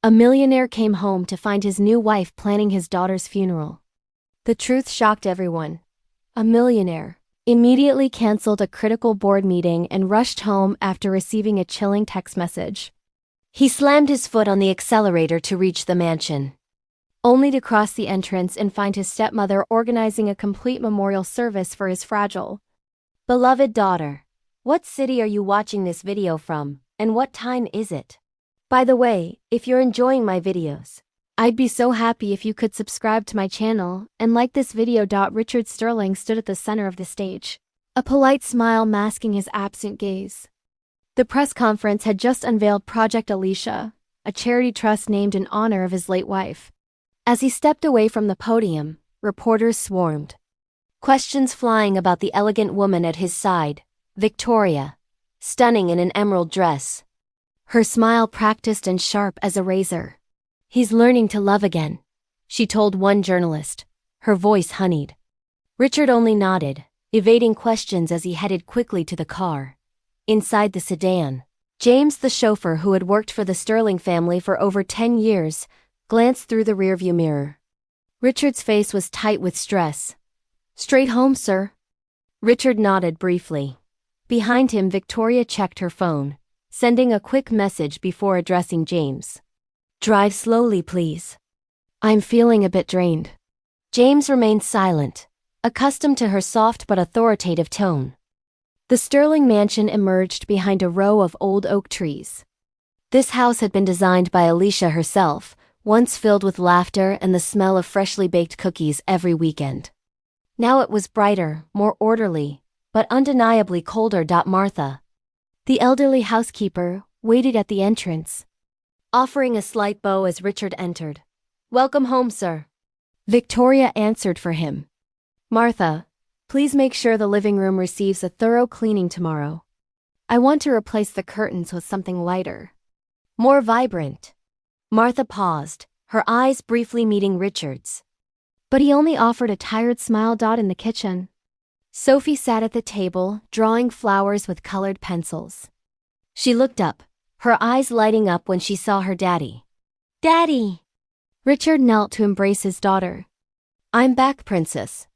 A millionaire came home to find his new wife planning his daughter's funeral. The truth shocked everyone. A millionaire immediately canceled a critical board meeting and rushed home after receiving a chilling text message. He slammed his foot on the accelerator to reach the mansion, only to cross the entrance and find his stepmother organizing a complete memorial service for his fragile, beloved daughter. What city are you watching this video from, and what time is it? By the way, if you're enjoying my videos, I'd be so happy if you could subscribe to my channel and like this video. Richard Sterling stood at the center of the stage, a polite smile masking his absent gaze. The press conference had just unveiled Project Alicia, a charity trust named in honor of his late wife. As he stepped away from the podium, reporters swarmed, questions flying about the elegant woman at his side, Victoria, stunning in an emerald dress, her smile practiced and sharp as a razor. "He's learning to love again," she told one journalist, her voice honeyed. Richard only nodded, evading questions as he headed quickly to the car. Inside the sedan, James, the chauffeur who had worked for the Sterling family for over 10 years, glanced through the rearview mirror. Richard's face was tight with stress. "Straight home, sir." Richard nodded briefly. Behind him, Victoria checked her phone, sending a quick message before addressing James. "Drive slowly, please. I'm feeling a bit drained." James remained silent, accustomed to her soft but authoritative tone. The Sterling mansion emerged behind a row of old oak trees. This house had been designed by Alicia herself, once filled with laughter and the smell of freshly baked cookies every weekend. Now it was brighter, more orderly, but undeniably colder. Martha, the elderly housekeeper, waited at the entrance, offering a slight bow as Richard entered. "Welcome home, sir," Victoria answered for him. "Martha, please make sure the living room receives a thorough cleaning tomorrow. I want to replace the curtains with something lighter, more vibrant." Martha paused, her eyes briefly meeting Richard's. But he only offered a tired smile. In the kitchen, Sophie sat at the table, drawing flowers with colored pencils. She looked up, her eyes lighting up when she saw her daddy. "Daddy!" Richard knelt to embrace his daughter. "I'm back, princess.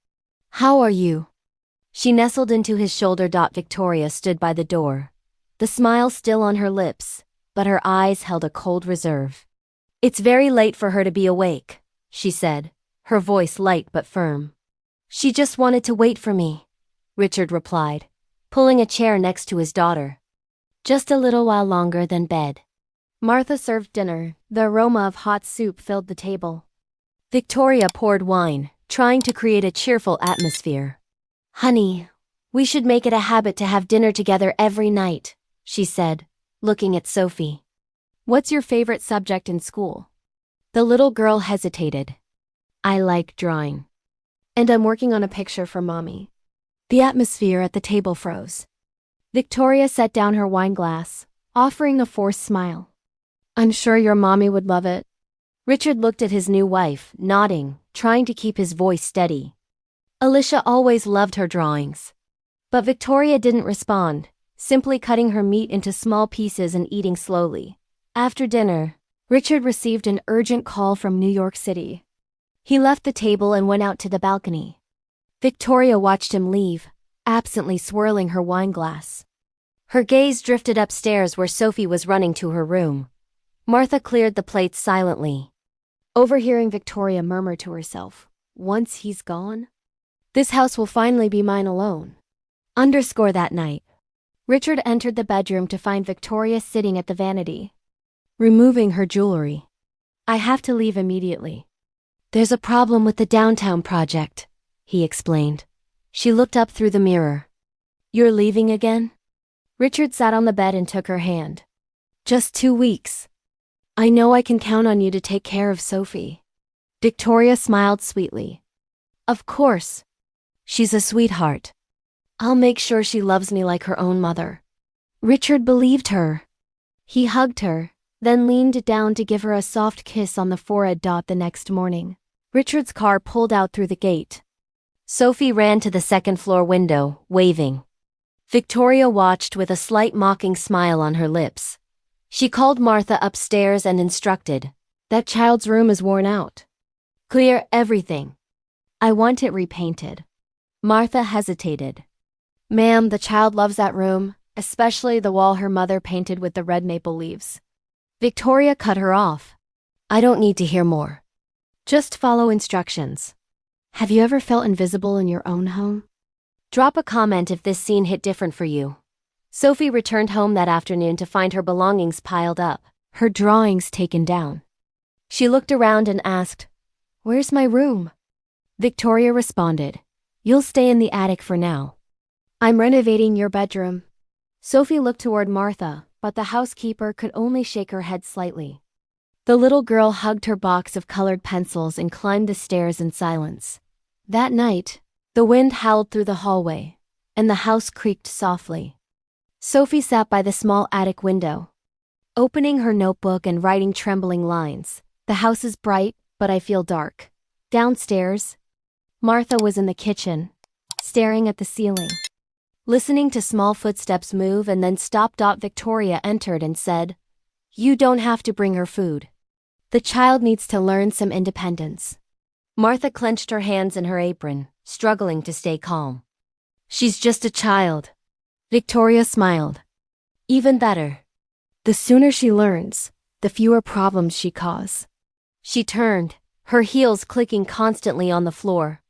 How are you?" She nestled into his shoulder. Victoria stood by the door, the smile still on her lips, but her eyes held a cold reserve. "It's very late for her to be awake," she said, her voice light but firm. "She just wanted to wait for me," Richard replied, pulling a chair next to his daughter. "Just a little while longer than bed." Martha served dinner. The aroma of hot soup filled the table. Victoria poured wine, trying to create a cheerful atmosphere. "Honey, we should make it a habit to have dinner together every night," she said, looking at Sophie. "What's your favorite subject in school?" The little girl hesitated. "I like drawing. And I'm working on a picture for Mommy." The atmosphere at the table froze. Victoria set down her wine glass, offering a forced smile. "I'm sure your mommy would love it." Richard looked at his new wife, nodding, trying to keep his voice steady. Alicia always loved her drawings. But Victoria didn't respond, simply cutting her meat into small pieces and eating slowly. After dinner, Richard received an urgent call from New York City. He left the table and went out to the balcony. Victoria watched him leave, absently swirling her wine glass. Her gaze drifted upstairs where Sophie was running to her room. Martha cleared the plates silently. Overhearing Victoria murmur to herself, "Once he's gone, this house will finally be mine alone." That night, Richard entered the bedroom to find Victoria sitting at the vanity, removing her jewelry. "I have to leave immediately. There's a problem with the downtown project," he explained. She looked up through the mirror. "You're leaving again?" Richard sat on the bed and took her hand. "Just 2 weeks. I know I can count on you to take care of Sophie." Victoria smiled sweetly. "Of course. She's a sweetheart. I'll make sure she loves me like her own mother." Richard believed her. He hugged her, then leaned down to give her a soft kiss on the forehead. The next morning, Richard's car pulled out through the gate. Sophie ran to the second-floor window, waving. Victoria watched with a slight mocking smile on her lips. She called Martha upstairs and instructed, That child's room is worn out. Clear everything. I want it repainted. Martha hesitated. Ma'am, the child loves that room, especially the wall her mother painted with the red maple leaves. Victoria cut her off. I don't need to hear more. Just follow instructions. Have you ever felt invisible in your own home? Drop a comment if this scene hit different for you. Sophie returned home that afternoon to find her belongings piled up, her drawings taken down. She looked around and asked, "Where's my room?" Victoria responded, "You'll stay in the attic for now. I'm renovating your bedroom." Sophie looked toward Martha, but the housekeeper could only shake her head slightly. The little girl hugged her box of colored pencils and climbed the stairs in silence. That night, the wind howled through the hallway, and the house creaked softly. Sophie sat by the small attic window, opening her notebook and writing trembling lines. The house is bright, but I feel dark. Downstairs, Martha was in the kitchen, staring at the ceiling, listening to small footsteps move and then stop. Victoria entered and said, "You don't have to bring her food. The child needs to learn some independence." Martha clenched her hands in her apron, struggling to stay calm. "She's just a child." Victoria smiled. "Even better. The sooner she learns, the fewer problems she causes." She turned, her heels clicking constantly on the floor.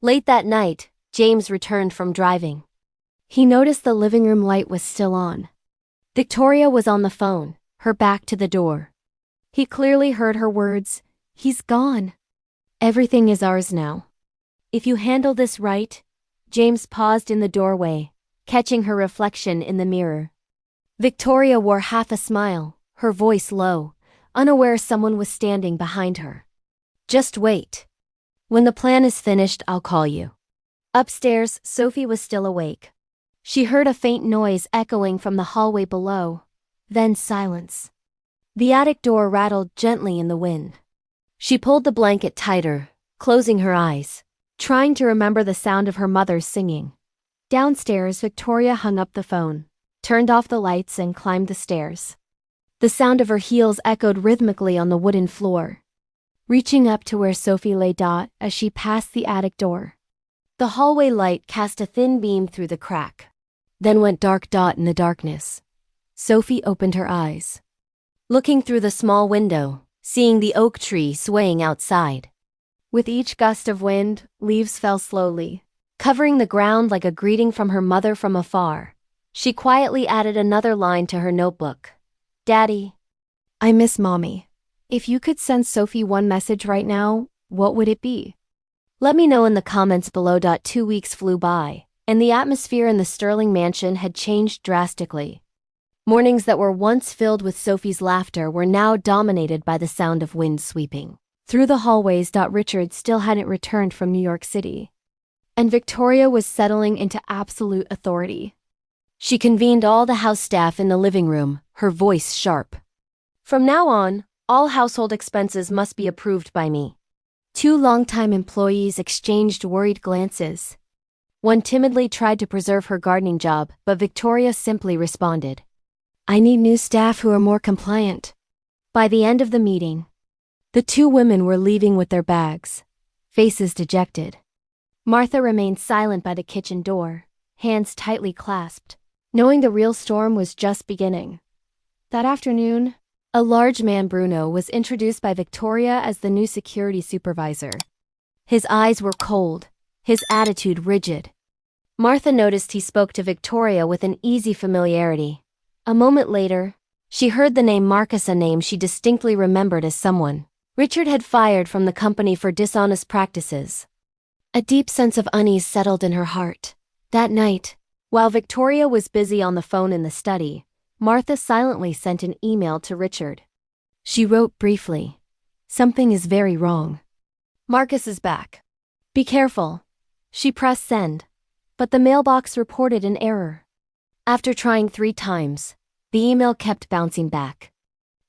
Late that night, James returned from driving. He noticed the living room light was still on. Victoria was on the phone, her back to the door. He clearly heard her words, "He's gone. Everything is ours now. If you handle this right." James paused in the doorway, catching her reflection in the mirror. Victoria wore half a smile, her voice low, unaware someone was standing behind her. "Just wait. When the plan is finished, I'll call you." Upstairs, Sophie was still awake. She heard a faint noise echoing from the hallway below, then silence. The attic door rattled gently in the wind. She pulled the blanket tighter, closing her eyes, trying to remember the sound of her mother's singing. Downstairs, Victoria hung up the phone, turned off the lights and climbed the stairs. The sound of her heels echoed rhythmically on the wooden floor, reaching up to where Sophie lay. As she passed the attic door, the hallway light cast a thin beam through the crack, then went dark. In the darkness, Sophie opened her eyes, looking through the small window, seeing the oak tree swaying outside. With each gust of wind, leaves fell slowly, covering the ground like a greeting from her mother from afar. She quietly added another line to her notebook. "Daddy, I miss Mommy. If you could send Sophie one message right now, what would it be? Let me know in the comments below." 2 weeks flew by, and the atmosphere in the Sterling mansion had changed drastically. Mornings that were once filled with Sophie's laughter were now dominated by the sound of wind sweeping through the hallways. Richard still hadn't returned from New York City, and Victoria was settling into absolute authority. She convened all the house staff in the living room, her voice sharp. "From now on, all household expenses must be approved by me." 2 longtime employees exchanged worried glances. One timidly tried to preserve her gardening job, but Victoria simply responded, "I need new staff who are more compliant." By the end of the meeting, the 2 women were leaving with their bags, faces dejected. Martha remained silent by the kitchen door, hands tightly clasped, knowing the real storm was just beginning. That afternoon, a large man, Bruno, was introduced by Victoria as the new security supervisor. His eyes were cold, his attitude rigid. Martha noticed he spoke to Victoria with an easy familiarity. A moment later, she heard the name Marcus, a name she distinctly remembered as someone Richard had fired from the company for dishonest practices. A deep sense of unease settled in her heart. That night, while Victoria was busy on the phone in the study, Martha silently sent an email to Richard. She wrote briefly, "Something is very wrong. Marcus is back. Be careful." She pressed send, but the mailbox reported an error. After trying 3 times, the email kept bouncing back.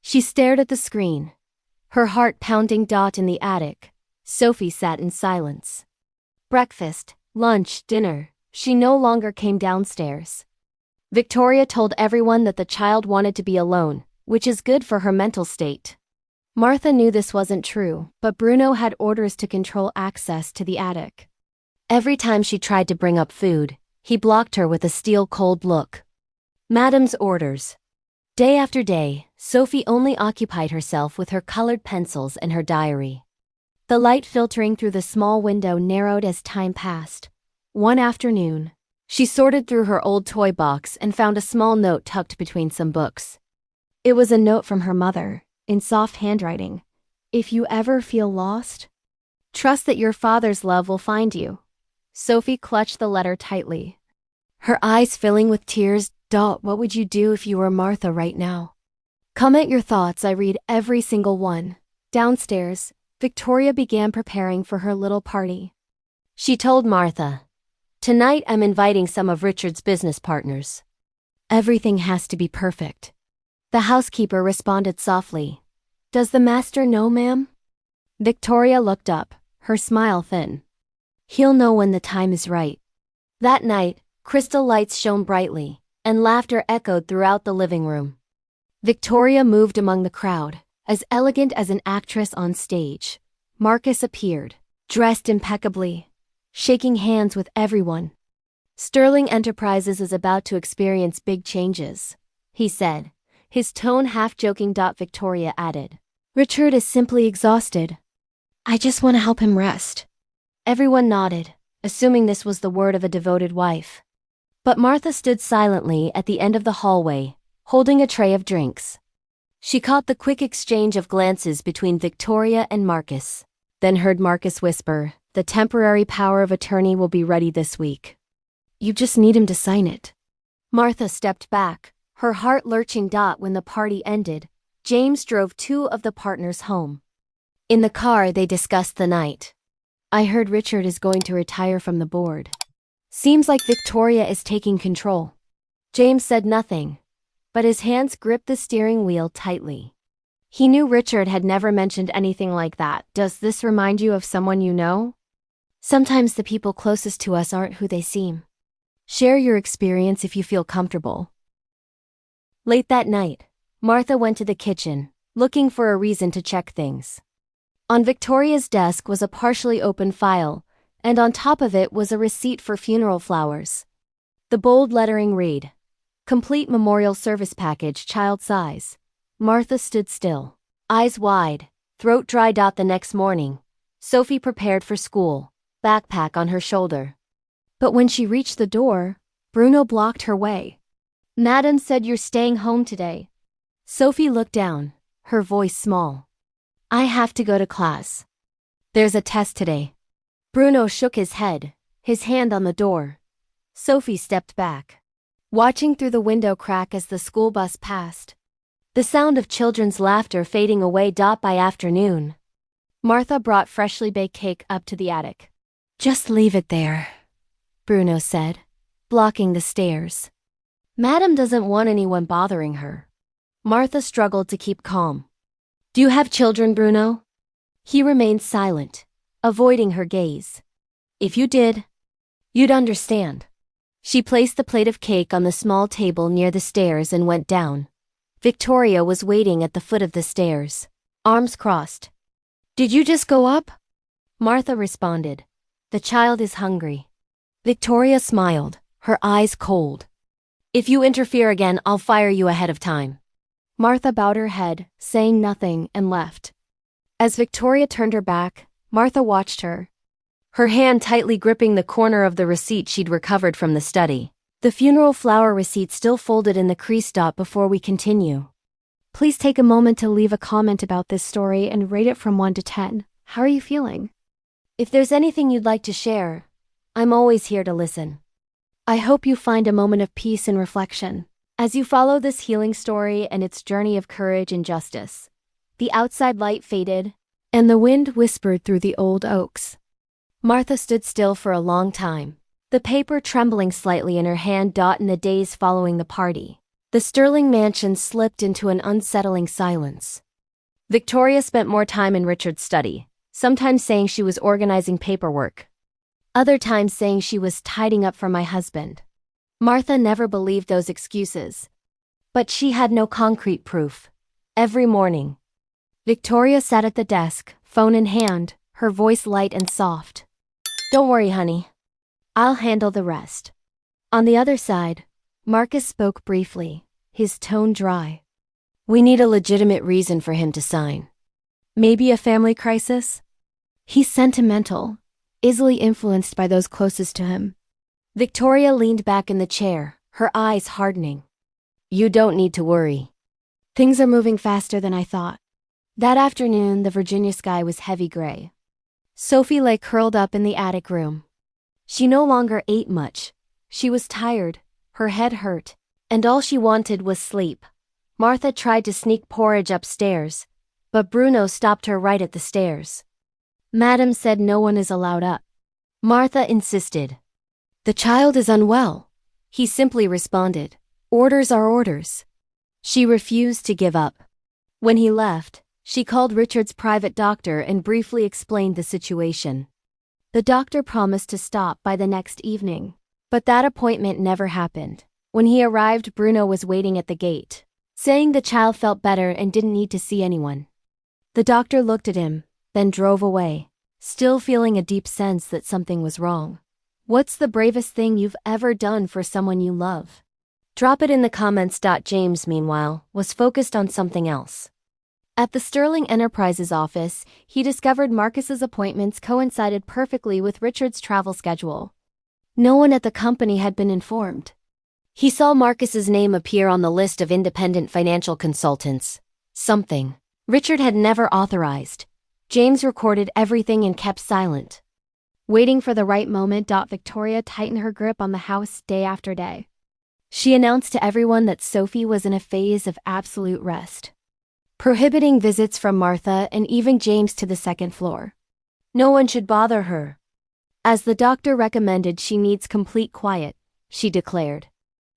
She stared at the screen, her heart pounding. In the attic, Sophie sat in silence. Breakfast, lunch, dinner, she no longer came downstairs. Victoria told everyone that the child wanted to be alone, which is good for her mental state. Martha knew this wasn't true, but Bruno had orders to control access to the attic. Every time she tried to bring up food, he blocked her with a steel-cold look. Madam's orders. Day after day, Sophie only occupied herself with her colored pencils and her diary. The light filtering through the small window narrowed as time passed. One afternoon, she sorted through her old toy box and found a small note tucked between some books. It was a note from her mother, in soft handwriting. If you ever feel lost, trust that your father's love will find you. Sophie clutched the letter tightly, her eyes filling with tears. What would you do if you were Martha right now? Comment your thoughts. I read every single one. Downstairs, Victoria began preparing for her little party. She told Martha, "Tonight I'm inviting some of Richard's business partners. Everything has to be perfect." The housekeeper responded softly, "Does the master know, ma'am?" Victoria looked up, her smile thin. "He'll know when the time is right." That night, crystal lights shone brightly, and laughter echoed throughout the living room. Victoria moved among the crowd, as elegant as an actress on stage. Marcus appeared, dressed impeccably, shaking hands with everyone. "Sterling Enterprises is about to experience big changes," he said, his tone half-joking. Victoria added, "Richard is simply exhausted. I just want to help him rest." Everyone nodded, assuming this was the word of a devoted wife. But Martha stood silently at the end of the hallway, holding a tray of drinks. She caught the quick exchange of glances between Victoria and Marcus, then heard Marcus whisper, "The temporary power of attorney will be ready this week. You just need him to sign it." Martha stepped back, her heart lurching. When the party ended, James drove two of the partners home. In the car, they discussed the night. "I heard Richard is going to retire from the board. Seems like Victoria is taking control." James said nothing, but his hands gripped the steering wheel tightly. He knew Richard had never mentioned anything like that. "Does this remind you of someone you know?" "Sometimes the people closest to us aren't who they seem. Share your experience if you feel comfortable." Late that night, Martha went to the kitchen, looking for a reason to check things. On Victoria's desk was a partially open file, and on top of it was a receipt for funeral flowers. The bold lettering read, "Complete memorial service package, child size." Martha stood still, eyes wide, throat dry. The next morning, Sophie prepared for school, backpack on her shoulder. But when she reached the door, Bruno blocked her way. "Madam said you're staying home today." Sophie looked down, her voice small. "I have to go to class. There's a test today." Bruno shook his head, his hand on the door. Sophie stepped back, watching through the window crack as the school bus passed, the sound of children's laughter fading away. By afternoon, Martha brought freshly baked cake up to the attic. "Just leave it there," Bruno said, blocking the stairs. "Madam doesn't want anyone bothering her." Martha struggled to keep calm. "Do you have children, Bruno?" He remained silent, avoiding her gaze. "If you did, you'd understand." She placed the plate of cake on the small table near the stairs and went down. Victoria was waiting at the foot of the stairs, arms crossed. "Did you just go up?" Martha responded, "The child is hungry." Victoria smiled, her eyes cold. "If you interfere again, I'll fire you ahead of time." Martha bowed her head, saying nothing, and left. As Victoria turned her back, Martha watched her, her hand tightly gripping the corner of the receipt she'd recovered from the study. "The funeral flower receipt still folded in the crease. Before we continue, please take a moment to leave a comment about this story and rate it from 1 to 10. How are you feeling? If there's anything you'd like to share, I'm always here to listen. I hope you find a moment of peace and reflection as you follow this healing story and its journey of courage and justice. The outside light faded, and the wind whispered through the old oaks. Martha stood still for a long time, the paper trembling slightly in her hand. In the days following the party, the Sterling mansion slipped into an unsettling silence. Victoria spent more time in Richard's study, sometimes saying she was organizing paperwork, other times saying she was tidying up for my husband. Martha never believed those excuses, but she had no concrete proof. Every morning, Victoria sat at the desk, phone in hand, her voice light and soft. "Don't worry, honey. I'll handle the rest." On the other side, Marcus spoke briefly, his tone dry. "We need a legitimate reason for him to sign. Maybe a family crisis? He's sentimental, easily influenced by those closest to him." Victoria leaned back in the chair, her eyes hardening. "You don't need to worry. Things are moving faster than I thought." That afternoon, the Virginia sky was heavy gray. Sophie lay curled up in the attic room. She no longer ate much. She was tired, her head hurt, and all she wanted was sleep. Martha tried to sneak porridge upstairs, but Bruno stopped her right at the stairs. "Madam said no one is allowed up." Martha insisted. "The child is unwell," he simply responded. "Orders are orders." She refused to give up. When he left, she called Richard's private doctor and briefly explained the situation. The doctor promised to stop by the next evening, but that appointment never happened. When he arrived, Bruno was waiting at the gate, saying the child felt better and didn't need to see anyone. The doctor looked at him, then drove away, still feeling a deep sense that something was wrong. What's the bravest thing you've ever done for someone you love? Drop it in the comments. James, meanwhile, was focused on something else. At the Sterling Enterprises office, he discovered Marcus's appointments coincided perfectly with Richard's travel schedule. No one at the company had been informed. He saw Marcus's name appear on the list of independent financial consultants. Something Richard had never authorized. James recorded everything and kept silent. Waiting for the right moment. Victoria tightened her grip on the house day after day. She announced to everyone that Sophie was in a phase of absolute rest, prohibiting visits from Martha and even James to the second floor. No one should bother her. As the doctor recommended, she needs complete quiet, she declared,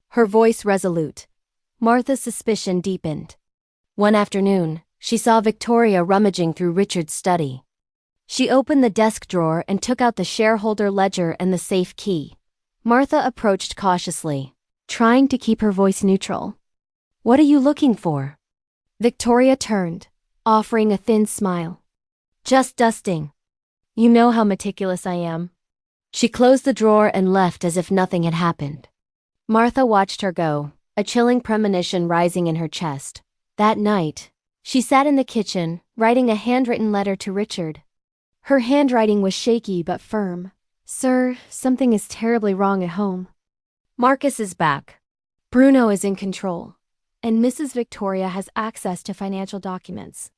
her voice resolute. Martha's suspicion deepened. One afternoon, she saw Victoria rummaging through Richard's study. She opened the desk drawer and took out the shareholder ledger and the safe key. Martha approached cautiously, trying to keep her voice neutral. "What are you looking for?" Victoria turned, offering a thin smile. "Just dusting. You know how meticulous I am." She closed the drawer and left as if nothing had happened. Martha watched her go, a chilling premonition rising in her chest. That night, she sat in the kitchen, writing a handwritten letter to Richard. Her handwriting was shaky but firm. "Sir, something is terribly wrong at home. Marcus is back. Bruno is in control, and Mrs. Victoria has access to financial documents.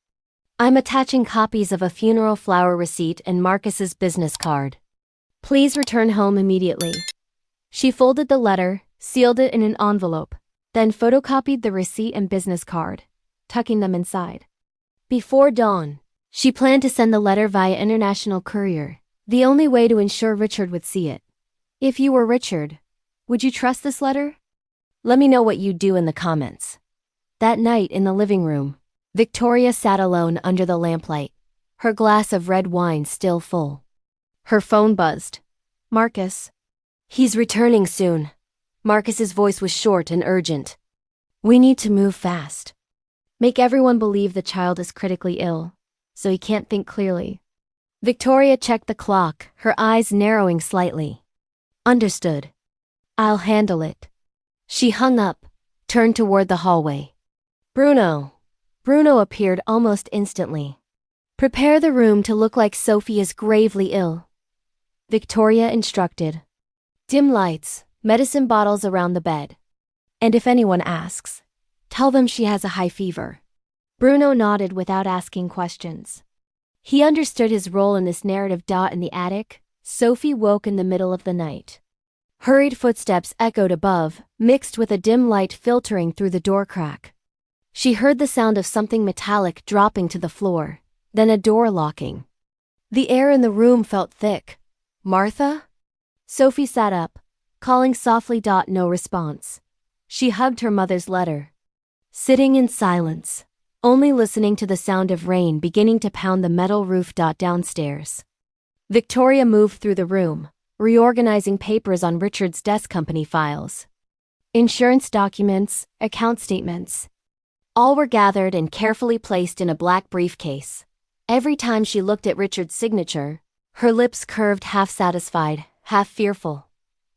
I'm attaching copies of a funeral flower receipt and Marcus's business card. Please return home immediately." She folded the letter, sealed it in an envelope, then photocopied the receipt and business card, tucking them inside. Before dawn, she planned to send the letter via international courier, the only way to ensure Richard would see it. If you were Richard, would you trust this letter? Let me know what you'd do in the comments. That night in the living room, Victoria sat alone under the lamplight, her glass of red wine still full. Her phone buzzed. "Marcus." "He's returning soon." Marcus's voice was short and urgent. "We need to move fast. Make everyone believe the child is critically ill, so he can't think clearly." Victoria checked the clock, her eyes narrowing slightly. "Understood. I'll handle it." She hung up, turned toward the hallway. "Bruno." Bruno appeared almost instantly. "Prepare the room to look like Sophie is gravely ill," Victoria instructed. "Dim lights, medicine bottles around the bed. And if anyone asks, tell them she has a high fever." Bruno nodded without asking questions. He understood his role in this narrative. In the attic, Sophie woke in the middle of the night. Hurried footsteps echoed above, mixed with a dim light filtering through the door crack. She heard the sound of something metallic dropping to the floor, then a door locking. The air in the room felt thick. "Martha?" Sophie sat up, calling softly. No response. She hugged her mother's letter. Sitting in silence, only listening to the sound of rain beginning to pound the metal roof. Downstairs, Victoria moved through the room, reorganizing papers on Richard's desk. Company files, insurance documents, account statements. All were gathered and carefully placed in a black briefcase. Every time she looked at Richard's signature, her lips curved, half satisfied, half fearful.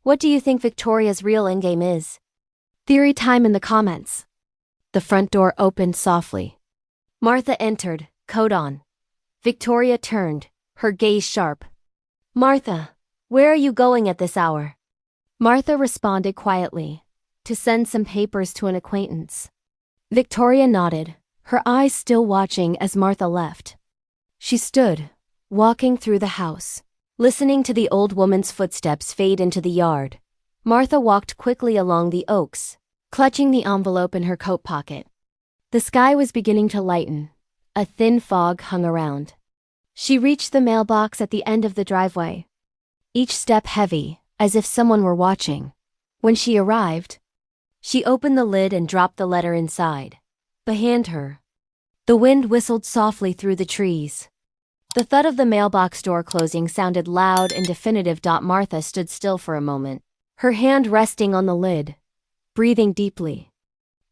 What do you think Victoria's real endgame is? Theory time in the comments. The front door opened softly. Martha entered, coat on. Victoria turned, her gaze sharp. Martha, where are you going at this hour? Martha responded quietly. To send some papers to an acquaintance. Victoria nodded, her eyes still watching as Martha left. She stood, walking through the house, listening to the old woman's footsteps fade into the yard. Martha walked quickly along the oaks, clutching the envelope in her coat pocket. The sky was beginning to lighten. A thin fog hung around. She reached the mailbox at the end of the driveway. Each step heavy, as if someone were watching. When she arrived, she opened the lid and dropped the letter inside. Behind her, the wind whistled softly through the trees. The thud of the mailbox door closing sounded loud and definitive. Martha stood still for a moment, her hand resting on the lid, breathing deeply.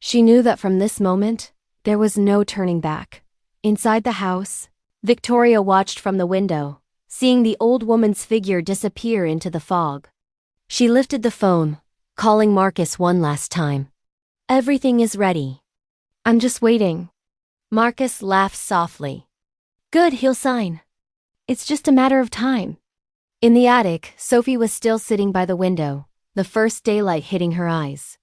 She knew that from this moment, there was no turning back. Inside the house, Victoria watched from the window, seeing the old woman's figure disappear into the fog. She lifted the phone, calling Marcus one last time. Everything is ready. I'm just waiting. Marcus laughed softly. Good, he'll sign. It's just a matter of time. In the attic, Sophie was still sitting by the window, the first daylight hitting her eyes.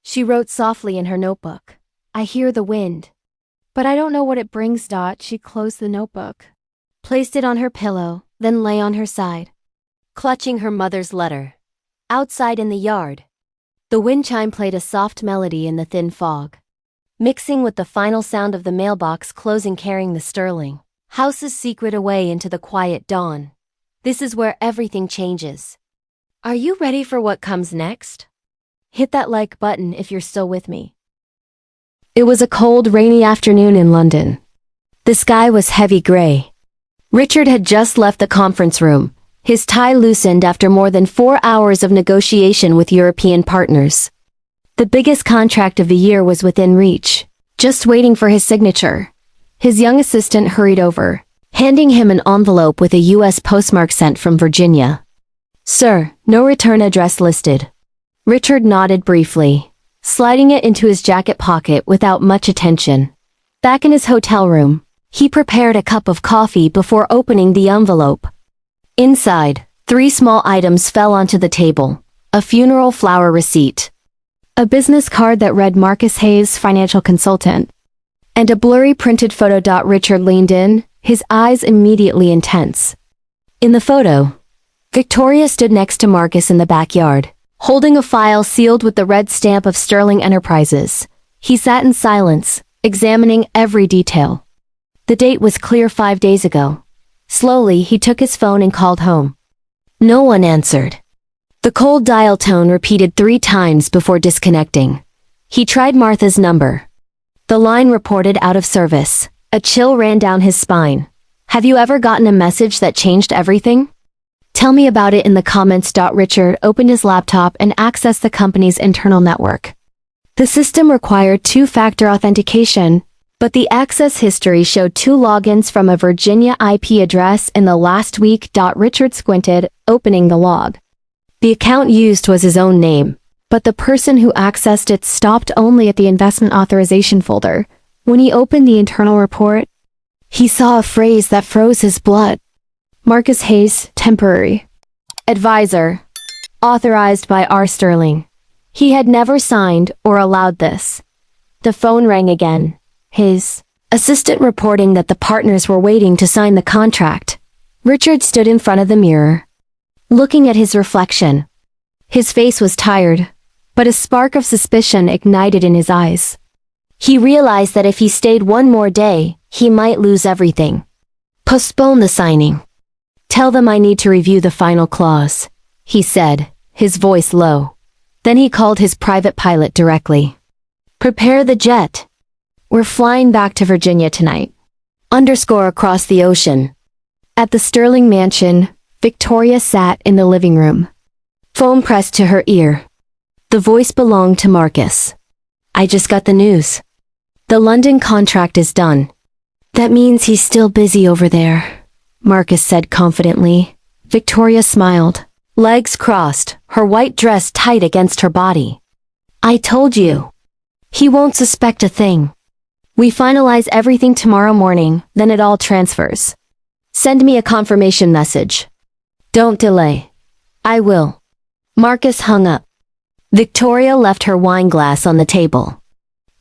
She wrote softly in her notebook. I hear the wind. But I don't know what it brings. She closed the notebook, placed it on her pillow, then lay on her side, clutching her mother's letter. Outside in the yard, the wind chime played a soft melody in the thin fog, mixing with the final sound of the mailbox closing, carrying the sterling house's secret away into the quiet dawn. This is where everything changes. Are you ready for what comes next? Hit that like button if you're still with me. It was a cold, rainy afternoon in London. The sky was heavy gray. Richard had just left the conference room, his tie loosened after more than 4 hours of negotiation with European partners. The biggest contract of the year was within reach, just waiting for his signature. His young assistant hurried over, handing him an envelope with a U.S. postmark sent from Virginia. Sir, no return address listed. Richard nodded briefly, sliding it into his jacket pocket without much attention. Back in his hotel room, he prepared a cup of coffee before opening the envelope. Inside, 3 small items fell onto the table: a funeral flower receipt, a business card that read Marcus Hayes, financial consultant, and a blurry printed photo. Richard leaned in, his eyes immediately intense. In the photo, Victoria stood next to Marcus in the backyard, holding a file sealed with the red stamp of Sterling Enterprises. He sat in silence, examining every detail. The date was clear: 5 days ago. Slowly, he took his phone and called home. No one answered. The cold dial tone repeated 3 times before disconnecting. He tried Martha's number. The line reported out of service. A chill ran down his spine. Have you ever gotten a message that changed everything? Tell me about it in the comments. Richard opened his laptop and accessed the company's internal network. The system required 2-factor authentication, but the access history showed 2 logins from a Virginia IP address in the last week. Richard squinted, opening the log. The account used was his own name, but the person who accessed it stopped only at the investment authorization folder. When he opened the internal report, he saw a phrase that froze his blood. Marcus Hayes, temporary advisor, authorized by R. Sterling. He had never signed or allowed this. The phone rang again. His assistant reporting that the partners were waiting to sign the contract. Richard stood in front of the mirror, looking at his reflection. His face was tired, but a spark of suspicion ignited in his eyes. He realized that if he stayed one more day, he might lose everything. Postpone the signing. Tell them I need to review the final clause, he said, his voice low. Then he called his private pilot directly. Prepare the jet. We're flying back to Virginia tonight. Across the ocean. At the Sterling mansion, Victoria sat in the living room, phone pressed to her ear. The voice belonged to Marcus. I just got the news. The London contract is done. That means he's still busy over there, Marcus said confidently. Victoria smiled, legs crossed, her white dress tight against her body. I told you. He won't suspect a thing. We finalize everything tomorrow morning, then it all transfers. Send me a confirmation message. Don't delay. I will. Marcus hung up. Victoria left her wine glass on the table.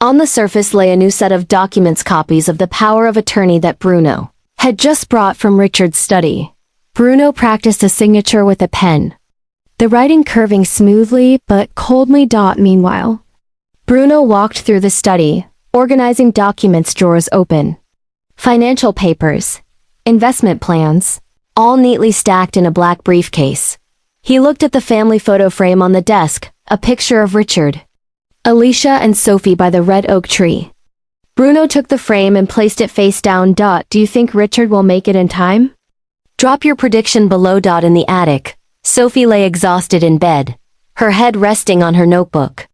On the surface lay a new set of documents, copies of the power of attorney that Bruno had just brought from Richard's study. Bruno practiced a signature with a pen, the writing curving smoothly but coldly. Meanwhile, Bruno walked through the study, organizing documents, drawers open. Financial papers, investment plans, all neatly stacked in a black briefcase. He looked at the family photo frame on the desk, a picture of Richard, Alicia and Sophie by the red oak tree. Bruno took the frame and placed it face down. Do you think Richard will make it in time? Drop your prediction below. In the attic, Sophie lay exhausted in bed, her head resting on her notebook.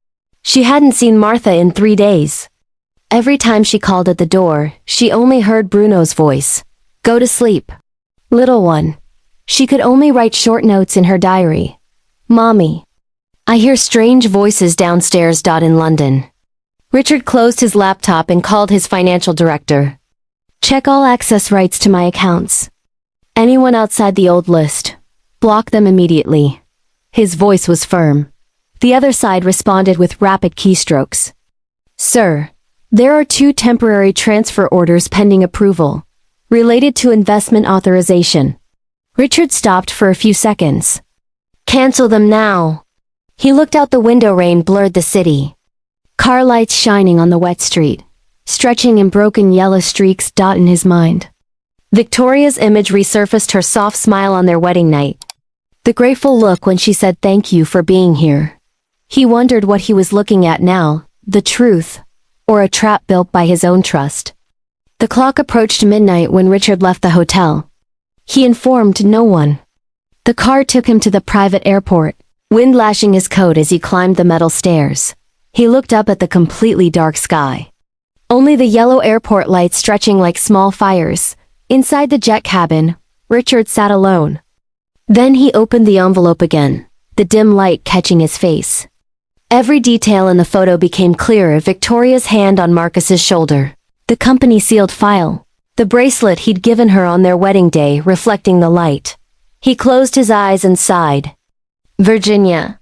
She hadn't seen Martha in 3 days. Every time she called at the door, she only heard Bruno's voice. Go to sleep, little one. She could only write short notes in her diary. Mommy. I hear strange voices downstairs. In London. Richard closed his laptop and called his financial director. Check all access rights to my accounts. Anyone outside the old list, block them immediately. His voice was firm. The other side responded with rapid keystrokes. Sir, there are 2 temporary transfer orders pending approval, related to investment authorization. Richard stopped for a few seconds. Cancel them now. He looked out the window. Rain blurred the city. Car lights shining on the wet street, stretching in broken yellow streaks. In his mind, Victoria's image resurfaced, her soft smile on their wedding night. The grateful look when she said thank you for being here. He wondered what he was looking at now, the truth, or a trap built by his own trust. The clock approached midnight when Richard left the hotel. He informed no one. The car took him to the private airport, wind lashing his coat as he climbed the metal stairs. He looked up at the completely dark sky. Only the yellow airport lights stretching like small fires. Inside the jet cabin, Richard sat alone. Then he opened the envelope again, the dim light catching his face. Every detail in the photo became clearer. Victoria's hand on Marcus's shoulder, the company sealed file, the bracelet he'd given her on their wedding day reflecting the light. He closed his eyes and sighed. Virginia.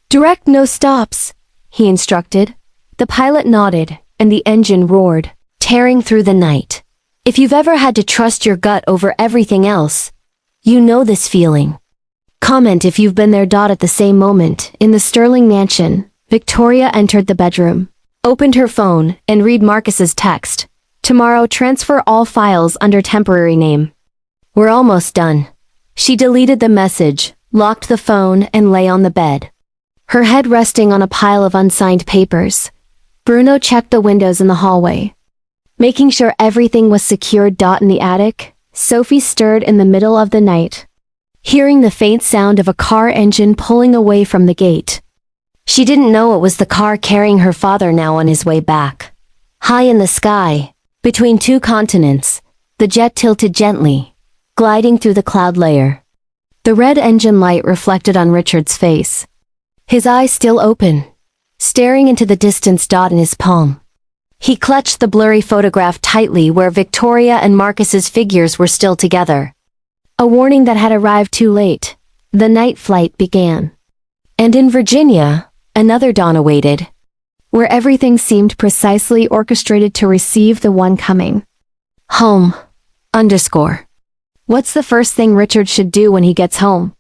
Direct, no stops, he instructed. The pilot nodded, and the engine roared, tearing through the night. If you've ever had to trust your gut over everything else, you know this feeling. Comment if you've been there. At the same moment, in the Sterling mansion, Victoria entered the bedroom, opened her phone, and read Marcus's text. Tomorrow, transfer all files under temporary name. We're almost done. She deleted the message, locked the phone, and lay on the bed, her head resting on a pile of unsigned papers. Bruno checked the windows in the hallway, making sure everything was secured. In the attic, Sophie stirred in the middle of the night, hearing the faint sound of a car engine pulling away from the gate. She didn't know it was the car carrying her father now on his way back. High in the sky, between 2 continents, the jet tilted gently, gliding through the cloud layer. The red engine light reflected on Richard's face, his eyes still open, staring into the distance. In his palm, he clutched the blurry photograph tightly where Victoria and Marcus's figures were still together. A warning that had arrived too late. The night flight began. And in Virginia, another dawn awaited, where everything seemed precisely orchestrated to receive the one coming. Home. What's the first thing Richard should do when he gets home?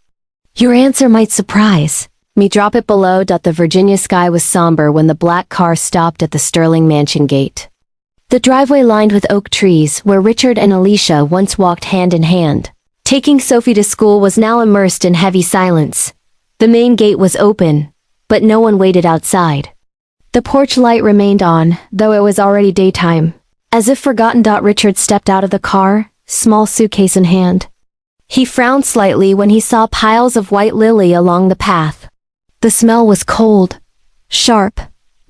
Your answer might surprise me. Drop it below. The Virginia sky was somber when the black car stopped at the Sterling mansion gate. The driveway lined with oak trees where Richard and Alicia once walked hand in hand, taking Sophie to school, was now immersed in heavy silence. The main gate was open, but no one waited outside. The porch light remained on, though it was already daytime. As if forgotten. Richard stepped out of the car, small suitcase in hand. He frowned slightly when he saw piles of white lily along the path. The smell was cold, sharp,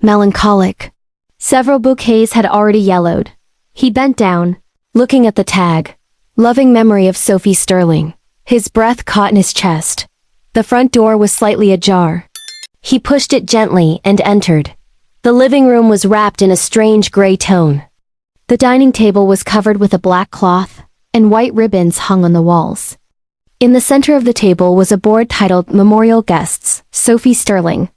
melancholic. Several bouquets had already yellowed. He bent down, looking at the tag. Loving memory of Sophie Sterling. His breath caught in his chest. The front door was slightly ajar. He pushed it gently and entered. The living room was wrapped in a strange gray tone. The dining table was covered with a black cloth, and white ribbons hung on the walls. In the center of the table was a board titled Memorial Guests, Sophie Sterling.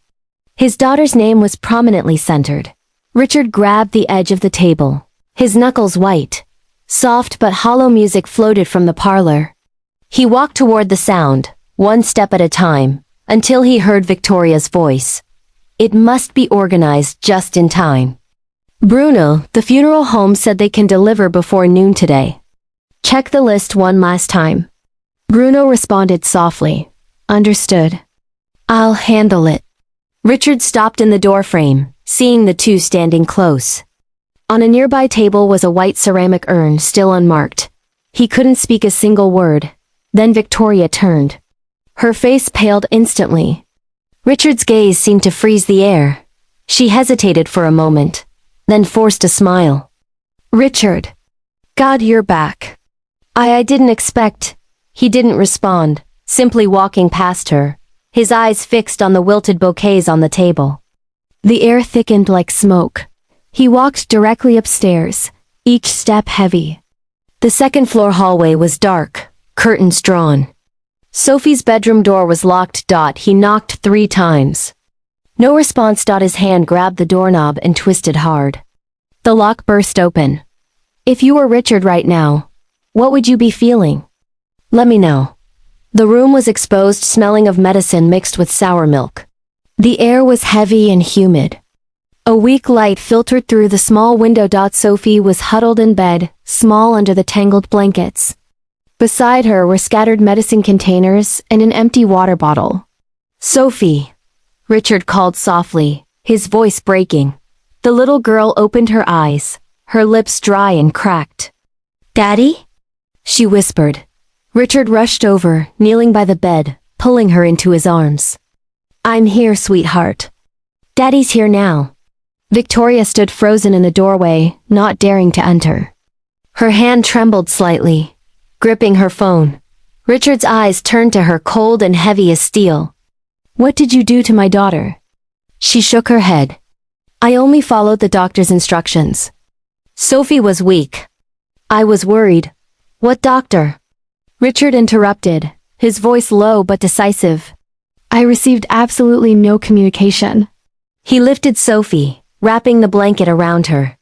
His daughter's name was prominently centered. Richard grabbed the edge of the table, his knuckles white. Soft but hollow music floated from the parlor. He walked toward the sound, one step at a time, until he heard Victoria's voice. It must be organized just in time. Bruno, the funeral home said they can deliver before noon today. Check the list one last time. Bruno responded softly. Understood. I'll handle it. Richard stopped in the doorframe, seeing the two standing close. On a nearby table was a white ceramic urn still unmarked. He couldn't speak a single word. Then Victoria turned. Her face paled instantly. Richard's gaze seemed to freeze the air. She hesitated for a moment, then forced a smile. Richard. God, you're back. I didn't expect. He didn't respond, simply walking past her, his eyes fixed on the wilted bouquets on the table. The air thickened like smoke. He walked directly upstairs, each step heavy. The second-floor hallway was dark, curtains drawn. Sophie's bedroom door was locked. He knocked 3 times. No response. His hand grabbed the doorknob and twisted hard. The lock burst open. If you were Richard right now, what would you be feeling? Let me know. The room was exposed, smelling of medicine mixed with sour milk. The air was heavy and humid. A weak light filtered through the small window. Sophie was huddled in bed, small under the tangled blankets. Beside her were scattered medicine containers and an empty water bottle. Sophie, Richard called softly, his voice breaking. The little girl opened her eyes, her lips dry and cracked. Daddy? She whispered. Richard rushed over, kneeling by the bed, pulling her into his arms. I'm here, sweetheart. Daddy's here now. Victoria stood frozen in the doorway, not daring to enter. Her hand trembled slightly, gripping her phone. Richard's eyes turned to her, cold and heavy as steel. What did you do to my daughter? She shook her head. I only followed the doctor's instructions. Sophie was weak. I was worried. What doctor? Richard interrupted, his voice low but decisive. I received absolutely no communication. He lifted Sophie, wrapping the blanket around her.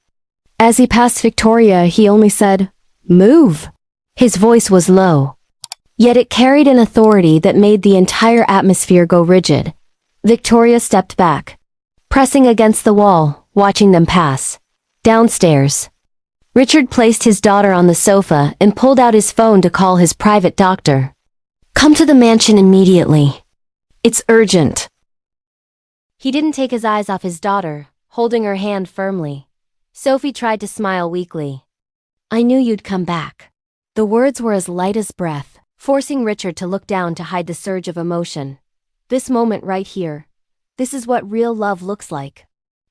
As he passed Victoria, he only said, Move. His voice was low. Yet it carried an authority that made the entire atmosphere go rigid. Victoria stepped back, pressing against the wall, watching them pass. Downstairs. Richard placed his daughter on the sofa and pulled out his phone to call his private doctor. Come to the mansion immediately. It's urgent. He didn't take his eyes off his daughter, holding her hand firmly. Sophie tried to smile weakly. I knew you'd come back. The words were as light as breath, forcing Richard to look down to hide the surge of emotion. This moment right here. This is what real love looks like.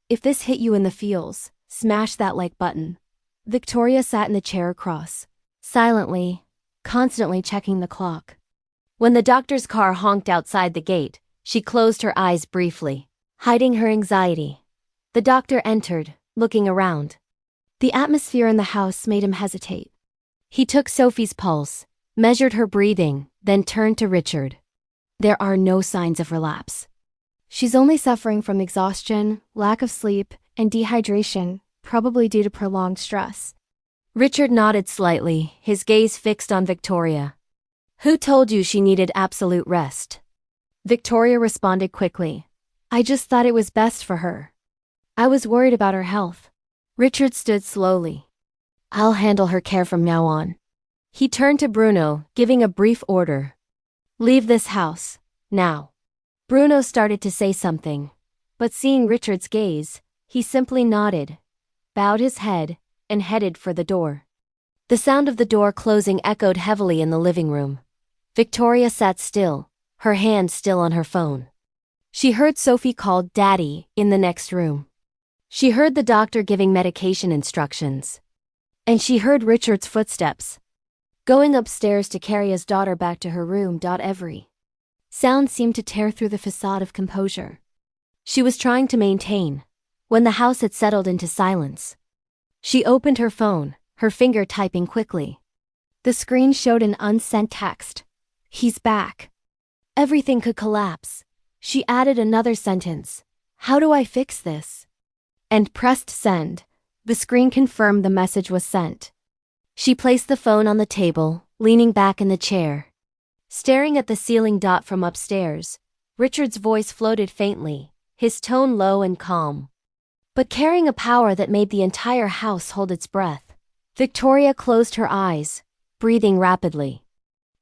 If this hit you in the feels, smash that like button. Victoria sat in the chair across, silently, constantly checking the clock. When the doctor's car honked outside the gate, she closed her eyes briefly, hiding her anxiety. The doctor entered, looking around. The atmosphere in the house made him hesitate. He took Sophie's pulse, measured her breathing, then turned to Richard. There are no signs of relapse. She's only suffering from exhaustion, lack of sleep, and dehydration, probably due to prolonged stress. Richard nodded slightly, his gaze fixed on Victoria. Who told you she needed absolute rest? Victoria responded quickly. I just thought it was best for her. I was worried about her health. Richard stood slowly. I'll handle her care from now on. He turned to Bruno, giving a brief order. Leave this house, now. Bruno started to say something, but seeing Richard's gaze, he simply nodded, bowed his head, and headed for the door. The sound of the door closing echoed heavily in the living room. Victoria sat still, her hand still on her phone. She heard Sophie call Daddy in the next room. She heard the doctor giving medication instructions. And she heard Richard's footsteps, going upstairs to carry his daughter back to her room. Every sound seemed to tear through the facade of composure she was trying to maintain. When the house had settled into silence, she opened her phone, her finger typing quickly. The screen showed an unsent text. "He's back." Everything could collapse. She added another sentence. "How do I fix this?" And pressed send. The screen confirmed the message was sent. She placed the phone on the table, leaning back in the chair, staring at the ceiling. From upstairs, Richard's voice floated faintly, his tone low and calm, but carrying a power that made the entire house hold its breath. Victoria closed her eyes, breathing rapidly.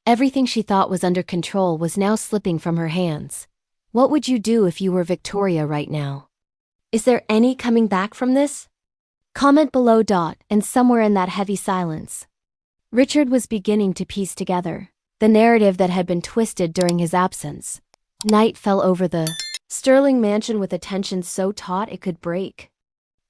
Everything she thought was under control was now slipping from her hands. What would you do if you were Victoria right now? Is there any coming back from this? Comment below. And somewhere in that heavy silence, Richard was beginning to piece together the narrative that had been twisted during his absence. Night fell over the Sterling mansion with a tension so taut it could break.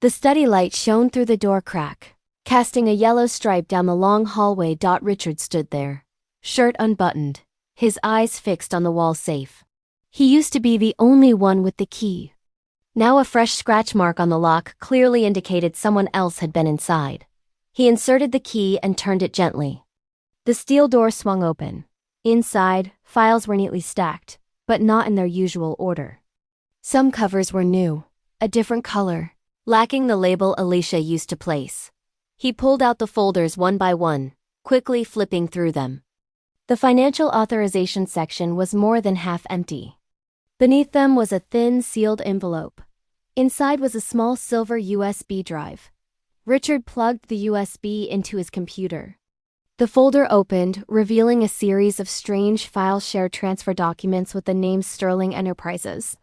The study light shone through the door crack, casting a yellow stripe down the long hallway. Richard stood there, shirt unbuttoned, his eyes fixed on the wall safe. He used to be the only one with the key. Now a fresh scratch mark on the lock clearly indicated someone else had been inside. He inserted the key and turned it gently. The steel door swung open. Inside, files were neatly stacked, but not in their usual order. Some covers were new, a different color, lacking the label Alicia used to place. He pulled out the folders one by one, quickly flipping through them. The financial authorization section was more than half empty. Beneath them was a thin, sealed envelope. Inside was a small silver USB drive. Richard plugged the USB into his computer. The folder opened, revealing a series of strange file share transfer documents with the name Sterling Enterprises.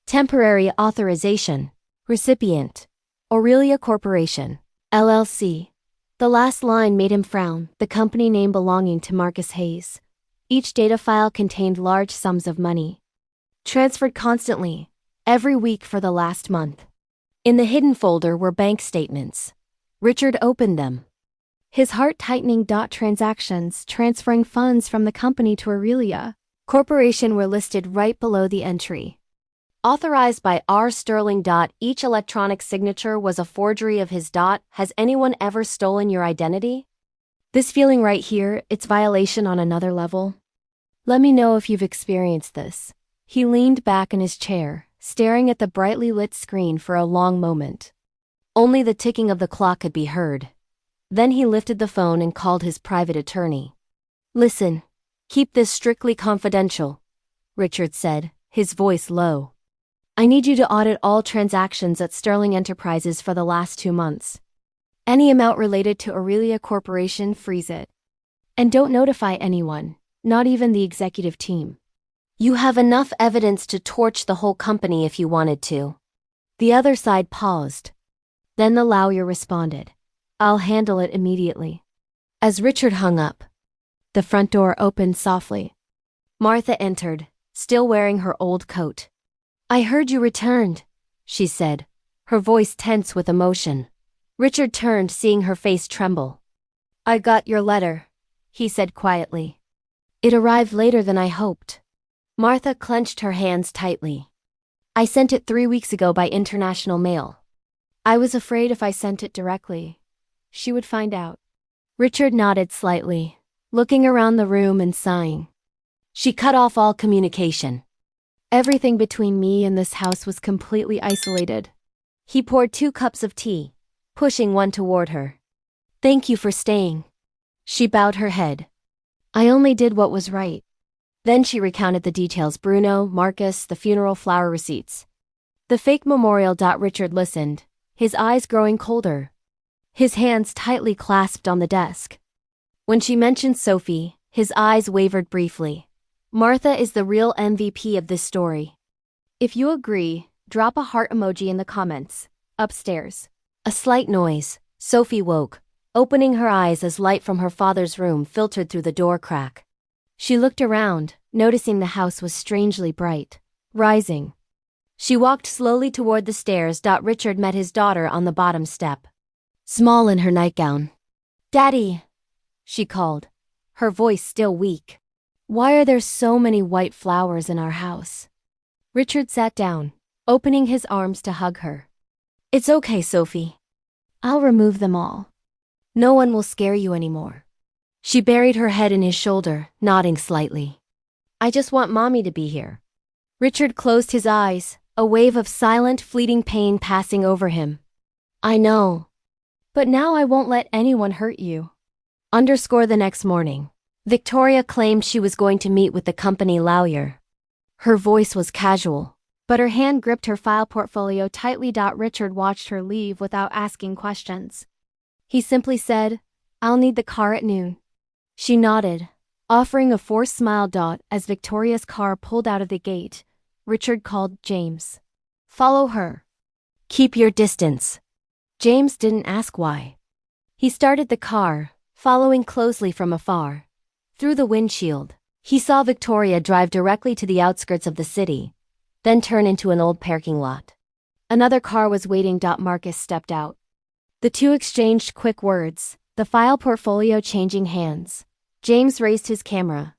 Temporary authorization. Recipient: Aurelia Corporation, LLC. The last line made him frown, the company name belonging to Marcus Hayes. Each data file contained large sums of money, transferred constantly, every week for the last month. In the hidden folder were bank statements. Richard opened them, his heart tightening. Transactions transferring funds from the company to Aurelia Corporation were listed right below the entry. Authorized by R. Sterling. Each electronic signature was a forgery of his. Has anyone ever stolen your identity? This feeling right here, it's violation on another level. Let me know if you've experienced this. He leaned back in his chair, staring at the brightly lit screen for a long moment. Only the ticking of the clock could be heard. Then he lifted the phone and called his private attorney. "Listen, keep this strictly confidential," Richard said, his voice low. "I need you to audit all transactions at Sterling Enterprises for the last 2 months. Any amount related to Aurelia Corporation, freeze it. And don't notify anyone, not even the executive team. You have enough evidence to torch the whole company if you wanted to." The other side paused. Then the lawyer responded, "I'll handle it immediately." As Richard hung up, the front door opened softly. Martha entered, still wearing her old coat. "I heard you returned," she said, her voice tense with emotion. Richard turned, seeing her face tremble. "I got your letter," he said quietly. "It arrived later than I hoped." Martha clenched her hands tightly. "I sent it 3 weeks ago by international mail. I was afraid if I sent it directly, she would find out." Richard nodded slightly, looking around the room and sighing. "She cut off all communication. Everything between me and this house was completely isolated." He poured 2 cups of tea, pushing one toward her. "Thank you for staying." She bowed her head. "I only did what was right." Then she recounted the details: Bruno, Marcus, the funeral flower receipts, the fake memorial. Richard listened, his eyes growing colder, his hands tightly clasped on the desk. When she mentioned Sophie, his eyes wavered briefly. "Martha is the real MVP of this story. If you agree, drop a heart emoji in the comments." Upstairs, a slight noise. Sophie woke, opening her eyes as light from her father's room filtered through the door crack. She looked around, noticing the house was strangely bright. Rising, She walked slowly toward the stairs. Richard met his daughter on the bottom step, small in her nightgown. "Daddy," she called, her voice still weak. "Why are there so many white flowers in our house?" Richard sat down, opening his arms to hug her. "It's okay, Sophie. I'll remove them all. No one will scare you anymore." She buried her head in his shoulder, nodding slightly. "I just want Mommy to be here." Richard closed his eyes, a wave of silent, fleeting pain passing over him. "I know. But now I won't let anyone hurt you." The next morning, Victoria claimed she was going to meet with the company lawyer. Her voice was casual, but her hand gripped her file portfolio tightly. Richard watched her leave without asking questions. He simply said, "I'll need the car at noon." She nodded, offering a forced smile. As Victoria's car pulled out of the gate, Richard called James. "Follow her. Keep your distance." James didn't ask why. He started the car, following closely from afar. Through the windshield, he saw Victoria drive directly to the outskirts of the city, then turn into an old parking lot. Another car was waiting. Marcus stepped out. The two exchanged quick words, the file portfolio changing hands. James raised his camera,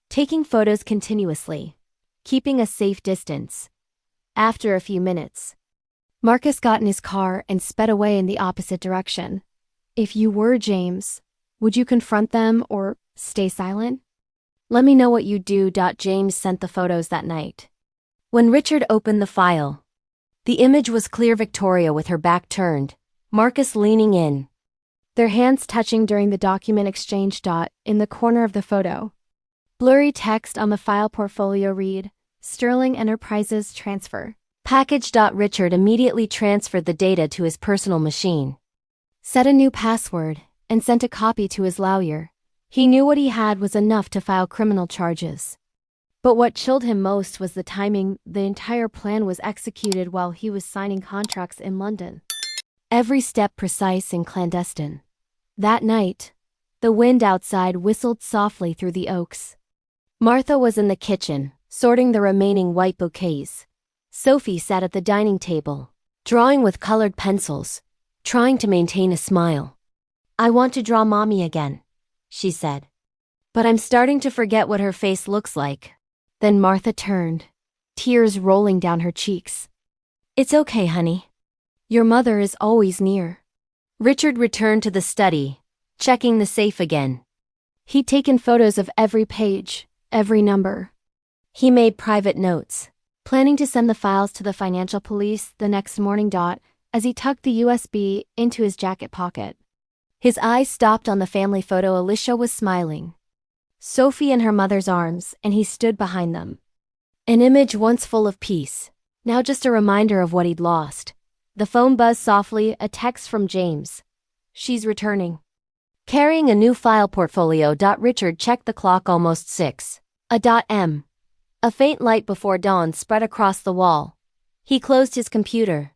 taking photos continuously, keeping a safe distance. After a few minutes, Marcus got in his car and sped away in the opposite direction. "If you were James, would you confront them or stay silent? Let me know what you do." James sent the photos that night. When Richard opened the file, the image was clear: Victoria with her back turned, Marcus leaning in, their hands touching during the document exchange. In the corner of the photo, blurry text on the file portfolio read, "Sterling Enterprises transfer package." Richard immediately transferred the data to his personal machine, set a new password, and sent a copy to his lawyer. He knew what he had was enough to file criminal charges. But what chilled him most was the timing. The entire plan was executed while he was signing contracts in London. Every step precise and clandestine. That night, the wind outside whistled softly through the oaks. Martha was in the kitchen, sorting the remaining white bouquets. Sophie sat at the dining table, drawing with colored pencils, trying to maintain a smile. "I want to draw Mommy again," she said. "But I'm starting to forget what her face looks like." Then Martha turned, tears rolling down her cheeks. "It's okay, honey. Your mother is always near." Richard returned to the study, checking the safe again. He'd taken photos of every page, every number. He made private notes, planning to send the files to the financial police the next morning. As he tucked the USB into his jacket pocket, his eyes stopped on the family photo. Alicia was smiling, Sophie in her mother's arms, and he stood behind them. An image once full of peace, now just a reminder of what he'd lost. The phone buzzed softly, a text from James. "She's returning." Carrying a new file portfolio. Richard checked the clock. Almost 6 a.m. A faint light before dawn spread across the wall. He closed his computer,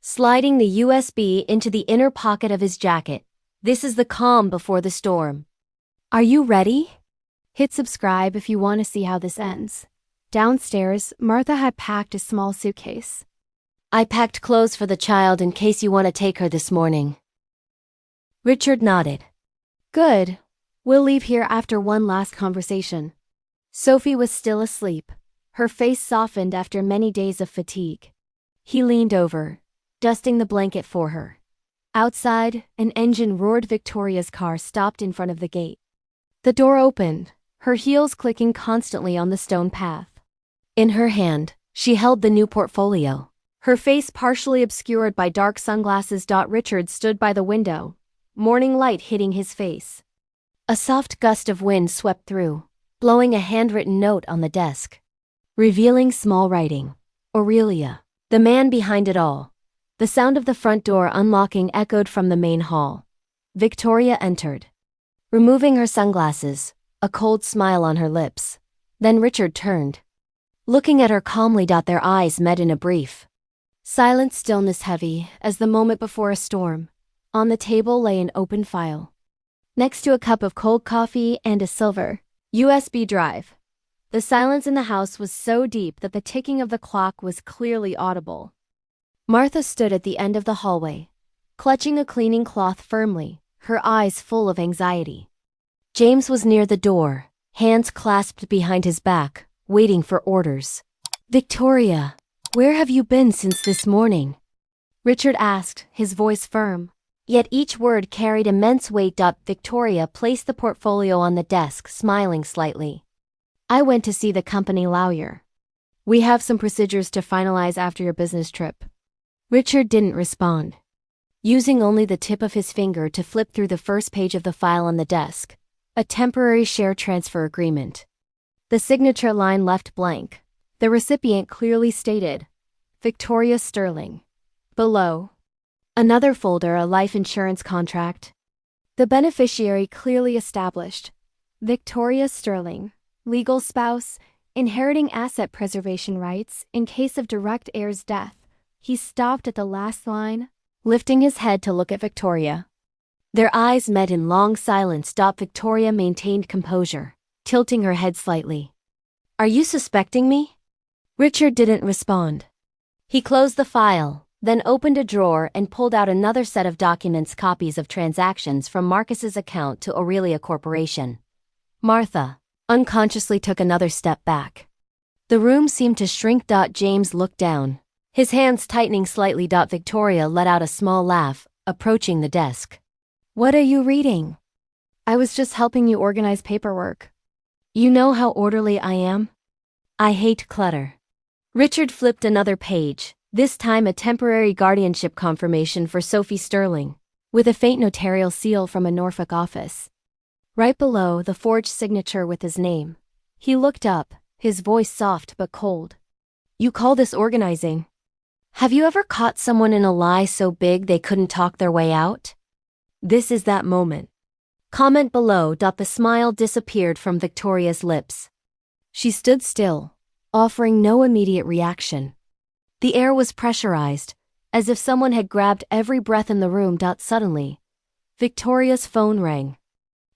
sliding the USB into the inner pocket of his jacket. This is the calm before the storm. Are you ready? Hit subscribe if you want to see how this ends. Downstairs, Martha had packed a small suitcase. "I packed clothes for the child in case you want to take her this morning." Richard nodded. "Good. We'll leave here after one last conversation." Sophie was still asleep, her face softened after many days of fatigue. He leaned over, dusting the blanket for her. Outside, an engine roared. Victoria's car stopped in front of the gate. The door opened, her heels clicking constantly on the stone path. In her hand, she held the new portfolio, her face partially obscured by dark sunglasses. Richard stood by the window, morning light hitting his face. A soft gust of wind swept through, blowing a handwritten note on the desk, revealing small writing. "Aurelia, the man behind it all." The sound of the front door unlocking echoed from the main hall. Victoria entered, removing her sunglasses, a cold smile on her lips. Then Richard turned, looking at her calmly. Their eyes met in a brief, silent stillness, heavy as the moment before a storm. On the table lay an open file, next to a cup of cold coffee and a silver USB drive. The silence in the house was so deep that the ticking of the clock was clearly audible. Martha stood at the end of the hallway, clutching a cleaning cloth firmly, her eyes full of anxiety. James was near the door, hands clasped behind his back, waiting for orders. "Victoria, where have you been since this morning?" Richard asked, his voice firm. Yet each word carried immense weight. Victoria placed the portfolio on the desk, smiling slightly. "I went to see the company lawyer. We have some procedures to finalize after your business trip." Richard didn't respond, using only the tip of his finger to flip through the first page of the file on the desk, a temporary share transfer agreement. The signature line left blank. The recipient clearly stated, Victoria Sterling. Below, another folder, a life insurance contract. The beneficiary clearly established, Victoria Sterling, legal spouse, inheriting asset preservation rights in case of direct heir's death. He stopped at the last line, lifting his head to look at Victoria. Their eyes met in long silence. Victoria maintained composure, tilting her head slightly. "Are you suspecting me?" Richard didn't respond. He closed the file, then opened a drawer and pulled out another set of documents, copies of transactions from Marcus's account to Aurelia Corporation. Martha unconsciously took another step back. The room seemed to shrink. James looked down, his hands tightening slightly. Victoria let out a small laugh, approaching the desk. "What are you reading?" "I was just helping you organize paperwork. You know how orderly I am? I hate clutter." Richard flipped another page, this time a temporary guardianship confirmation for Sophie Sterling, with a faint notarial seal from a Norfolk office. Right below, the forged signature with his name. He looked up, his voice soft but cold. "You call this organizing? Have you ever caught someone in a lie so big they couldn't talk their way out? This is that moment." Comment below. The smile disappeared from Victoria's lips. She stood still, offering no immediate reaction. The air was pressurized, as if someone had grabbed every breath in the room. Suddenly, Victoria's phone rang.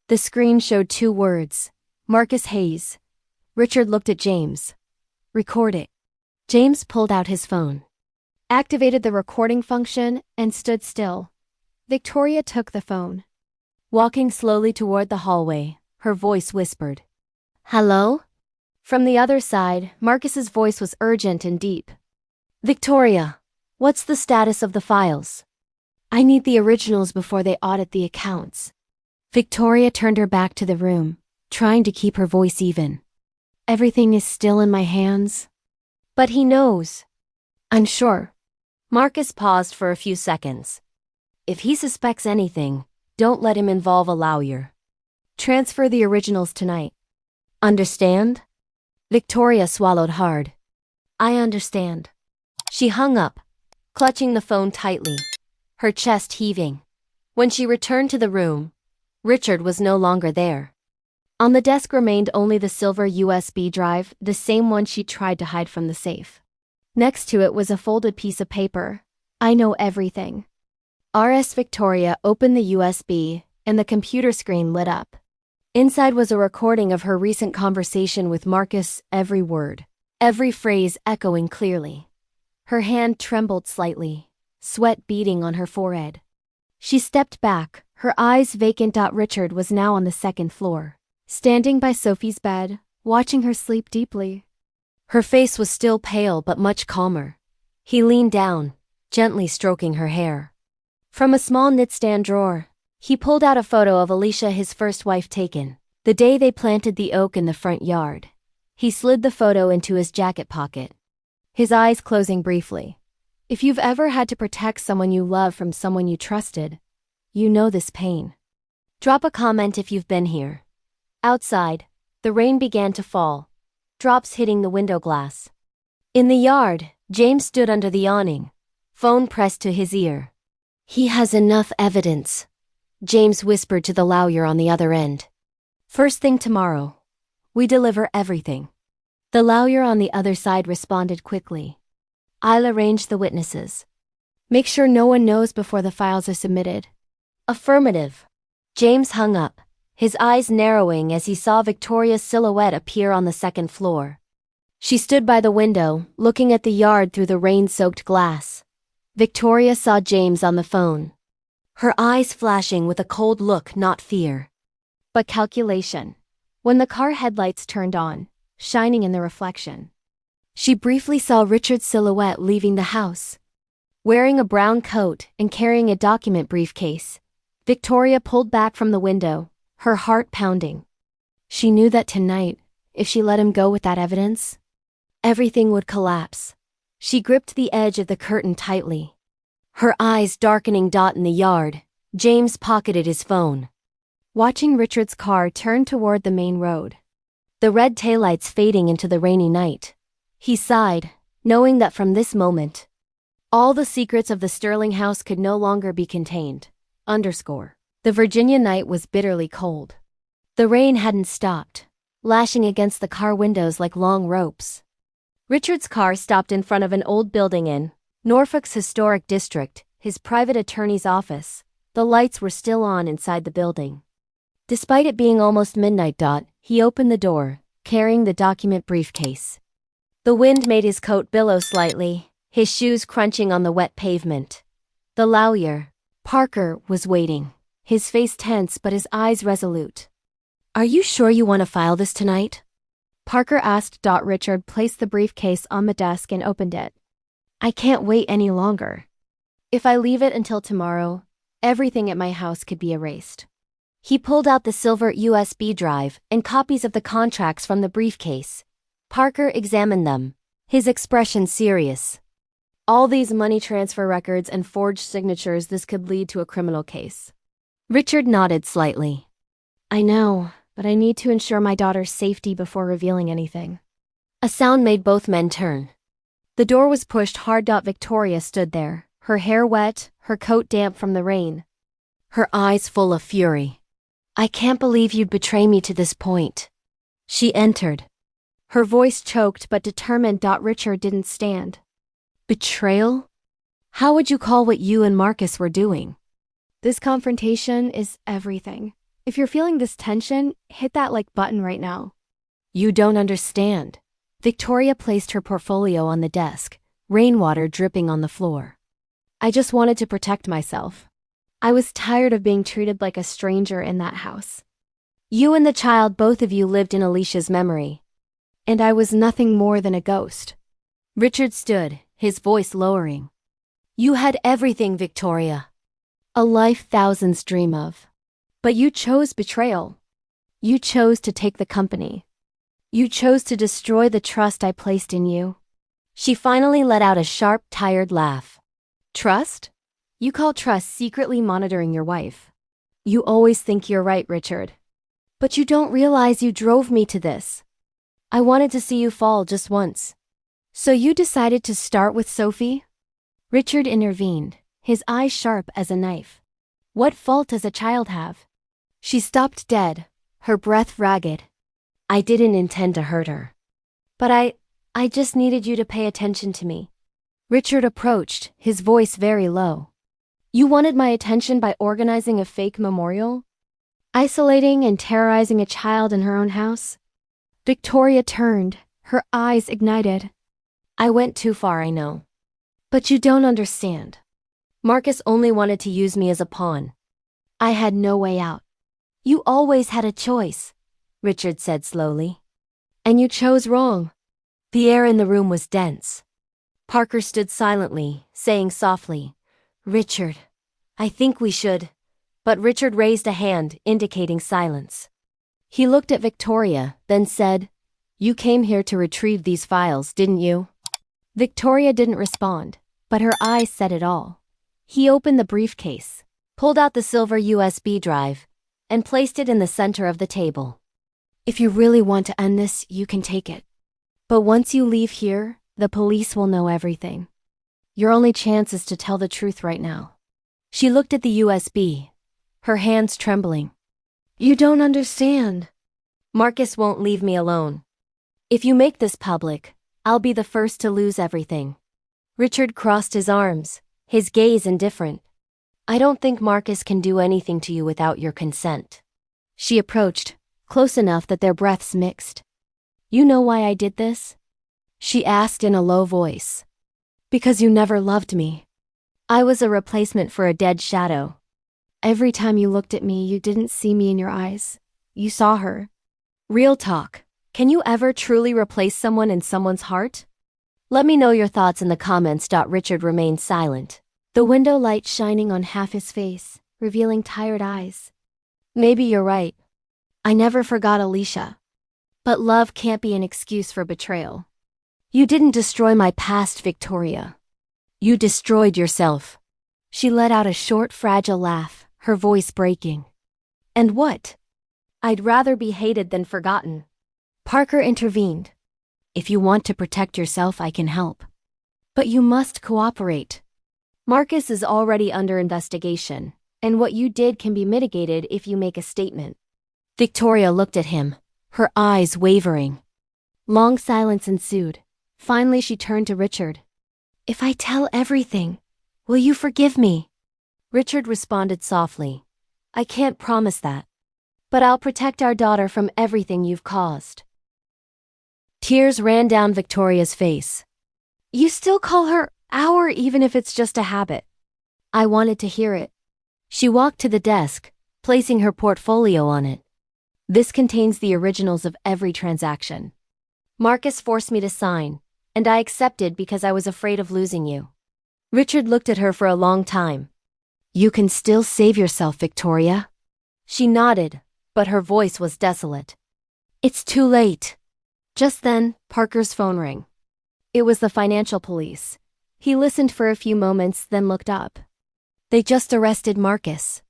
The screen showed 2 words, Marcus Hayes. Richard looked at James. "Record it." James pulled out his phone, activated the recording function, and stood still. Victoria took the phone. Walking slowly toward the hallway, her voice whispered, "Hello?" From the other side, Marcus's voice was urgent and deep. "Victoria, what's the status of the files? I need the originals before they audit the accounts." Victoria turned her back to the room, trying to keep her voice even. "Everything is still in my hands." "But he knows." "I'm sure." Marcus paused for a few seconds. "If he suspects anything, don't let him involve a lawyer. Transfer the originals tonight. Understand?" Victoria swallowed hard. "I understand." She hung up, clutching the phone tightly, her chest heaving. When she returned to the room, Richard was no longer there. On the desk remained only the silver USB drive, the same one she tried to hide from the safe. Next to it was a folded piece of paper. "I know everything." R.S. Victoria opened the USB, and the computer screen lit up. Inside was a recording of her recent conversation with Marcus, every word, every phrase echoing clearly. Her hand trembled slightly, sweat beading on her forehead. She stepped back, her eyes vacant. Richard was now on the second floor, standing by Sophie's bed, watching her sleep deeply. Her face was still pale but much calmer. He leaned down, gently stroking her hair. From a small nightstand drawer, he pulled out a photo of Alicia, his first wife, taken the day they planted the oak in the front yard. He slid the photo into his jacket pocket, his eyes closing briefly. If you've ever had to protect someone you love from someone you trusted, you know this pain. Drop a comment if you've been here. Outside, the rain began to fall, drops hitting the window glass. In the yard, James stood under the awning, phone pressed to his ear. "He has enough evidence," James whispered to the lawyer on the other end. "First thing tomorrow, we deliver everything." The lawyer on the other side responded quickly. "I'll arrange the witnesses. Make sure no one knows before the files are submitted." Affirmative. James hung up, his eyes narrowing as he saw Victoria's silhouette appear on the second floor. She stood by the window, looking at the yard through the rain-soaked glass. Victoria saw James on the phone, her eyes flashing with a cold look, not fear, but calculation. When the car headlights turned on, shining in the reflection, she briefly saw Richard's silhouette leaving the house. Wearing a brown coat and carrying a document briefcase, Victoria pulled back from the window, her heart pounding. She knew that tonight, if she let him go with that evidence, everything would collapse. She gripped the edge of the curtain tightly, her eyes darkening. In the yard, James pocketed his phone, watching Richard's car turn toward the main road, the red taillights fading into the rainy night. He sighed, knowing that from this moment, all the secrets of the Sterling house could no longer be contained. The Virginia night was bitterly cold. The rain hadn't stopped, lashing against the car windows like long ropes. Richard's car stopped in front of an old building in Norfolk's historic district, his private attorney's office. The lights were still on inside the building. Despite it being almost midnight. He opened the door, carrying the document briefcase. The wind made his coat billow slightly, his shoes crunching on the wet pavement. The lawyer, Parker, was waiting, his face tense but his eyes resolute. "Are you sure you want to file this tonight?" Parker asked. Richard placed the briefcase on the desk and opened it. "I can't wait any longer. If I leave it until tomorrow, everything at my house could be erased." He pulled out the silver USB drive and copies of the contracts from the briefcase. Parker examined them, his expression serious. "All these money transfer records and forged signatures, this could lead to a criminal case." Richard nodded slightly. "I know, but I need to ensure my daughter's safety before revealing anything." A sound made both men turn. The door was pushed hard. Victoria stood there, her hair wet, her coat damp from the rain, her eyes full of fury. "I can't believe you'd betray me to this point." She entered, her voice choked but determined. Richard didn't stand. "Betrayal? How would you call what you and Marcus were doing?" This confrontation is everything. If you're feeling this tension, hit that like button right now. "You don't understand." Victoria placed her portfolio on the desk, rainwater dripping on the floor. "I just wanted to protect myself. I was tired of being treated like a stranger in that house. You and the child, both of you lived in Alicia's memory. And I was nothing more than a ghost." Richard stood, his voice lowering. "You had everything, Victoria. A life thousands dream of. But you chose betrayal. You chose to take the company. You chose to destroy the trust I placed in you." She finally let out a sharp, tired laugh. "Trust? You call trust secretly monitoring your wife. You always think you're right, Richard. But you don't realize you drove me to this. I wanted to see you fall just once. So you decided to start with Sophie?" Richard intervened, his eyes sharp as a knife. "What fault does a child have?" She stopped dead, her breath ragged. "I didn't intend to hurt her. "But I just needed you to pay attention to me." Richard approached, his voice very low. "You wanted my attention by organizing a fake memorial? Isolating and terrorizing a child in her own house?" Victoria turned, her eyes ignited. "I went too far, I know. But you don't understand. Marcus only wanted to use me as a pawn. I had no way out." "You always had a choice," Richard said slowly. "And you chose wrong." The air in the room was dense. Parker stood silently, saying softly, "Richard, I think we should." But Richard raised a hand, indicating silence. He looked at Victoria, then said, "You came here to retrieve these files, didn't you?" Victoria didn't respond, but her eyes said it all. He opened the briefcase, pulled out the silver USB drive, and placed it in the center of the table. "If you really want to end this, you can take it. But once you leave here, the police will know everything. Your only chance is to tell the truth right now." She looked at the USB, her hands trembling. "You don't understand. Marcus won't leave me alone. If you make this public, I'll be the first to lose everything." Richard crossed his arms, his gaze indifferent. "I don't think Marcus can do anything to you without your consent." She approached, close enough that their breaths mixed. You know why I did this? She asked in a low voice. Because you never loved me. I was a replacement for a dead shadow. Every time you looked at me, you didn't see me in your eyes. You saw her. Real talk. Can you ever truly replace someone in someone's heart? Let me know your thoughts in the comments. Richard remained silent, the window light shining on half his face, revealing tired eyes. Maybe you're right. I never forgot Alicia. But love can't be an excuse for betrayal. You didn't destroy my past, Victoria. You destroyed yourself. She let out a short, fragile laugh, her voice breaking. And what? I'd rather be hated than forgotten. Parker intervened. If you want to protect yourself, I can help. But you must cooperate. Marcus is already under investigation, and what you did can be mitigated if you make a statement. Victoria looked at him, her eyes wavering. Long silence ensued. Finally, she turned to Richard. If I tell everything, will you forgive me? Richard responded softly. I can't promise that. But I'll protect our daughter from everything you've caused. Tears ran down Victoria's face. You still call her our even if it's just a habit. I wanted to hear it. She walked to the desk, placing her portfolio on it. This contains the originals of every transaction. Marcus forced me to sign, and I accepted because I was afraid of losing you. Richard looked at her for a long time. You can still save yourself, Victoria. She nodded, but her voice was desolate. It's too late. Just then, Parker's phone rang. It was the financial police. He listened for a few moments, then looked up. They just arrested Marcus.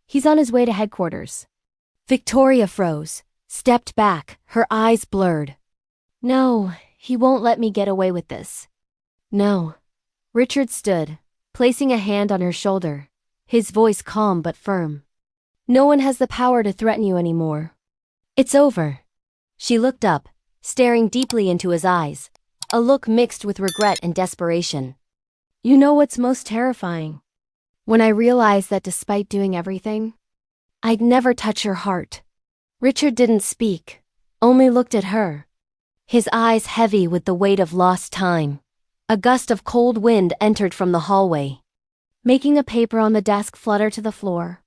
He's on his way to headquarters. Victoria froze, stepped back, her eyes blurred. No, he won't let me get away with this. No. Richard stood, placing a hand on her shoulder, his voice calm but firm. No one has the power to threaten you anymore. It's over. She looked up, staring deeply into his eyes, a look mixed with regret and desperation. You know what's most terrifying? When I realized that despite doing everything, I'd never touch your heart. Richard didn't speak, only looked at her. His eyes heavy with the weight of lost time. A gust of cold wind entered from the hallway, making a paper on the desk flutter to the floor,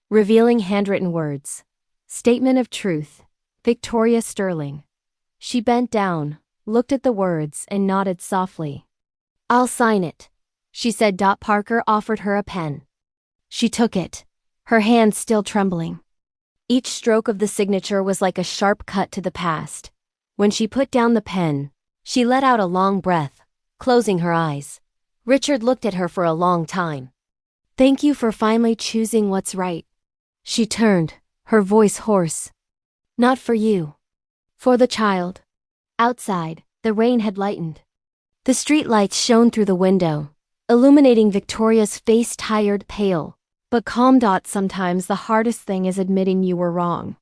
revealing handwritten words. Statement of truth, Victoria Sterling. She bent down, looked at the words, and nodded softly. I'll sign it, she said. Parker offered her a pen. She took it, her hand still trembling. Each stroke of the signature was like a sharp cut to the past. When she put down the pen, she let out a long breath, closing her eyes. Richard looked at her for a long time. Thank you for finally choosing what's right. She turned, her voice hoarse. Not for you. For the child. Outside, the rain had lightened. The street lights shone through the window, illuminating Victoria's face, tired, pale, but calm. Sometimes the hardest thing is admitting you were wrong.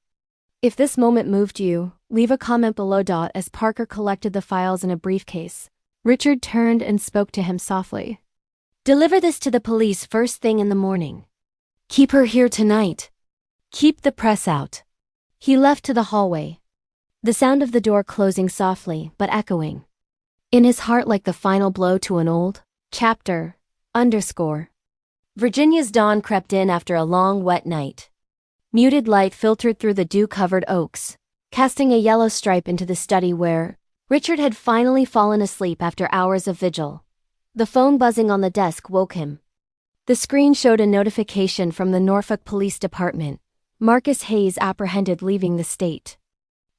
If this moment moved you, leave a comment below. As Parker collected the files in a briefcase, Richard turned and spoke to him softly. Deliver this to the police first thing in the morning. Keep her here tonight. Keep the press out. He left to the hallway, the sound of the door closing softly but echoing in his heart like the final blow to an old chapter. Virginia's dawn crept in after a long, wet night. Muted light filtered through the dew-covered oaks, casting a yellow stripe into the study where Richard had finally fallen asleep after hours of vigil. The phone buzzing on the desk woke him. The screen showed a notification from the Norfolk Police Department. Marcus Hayes apprehended, leaving the state.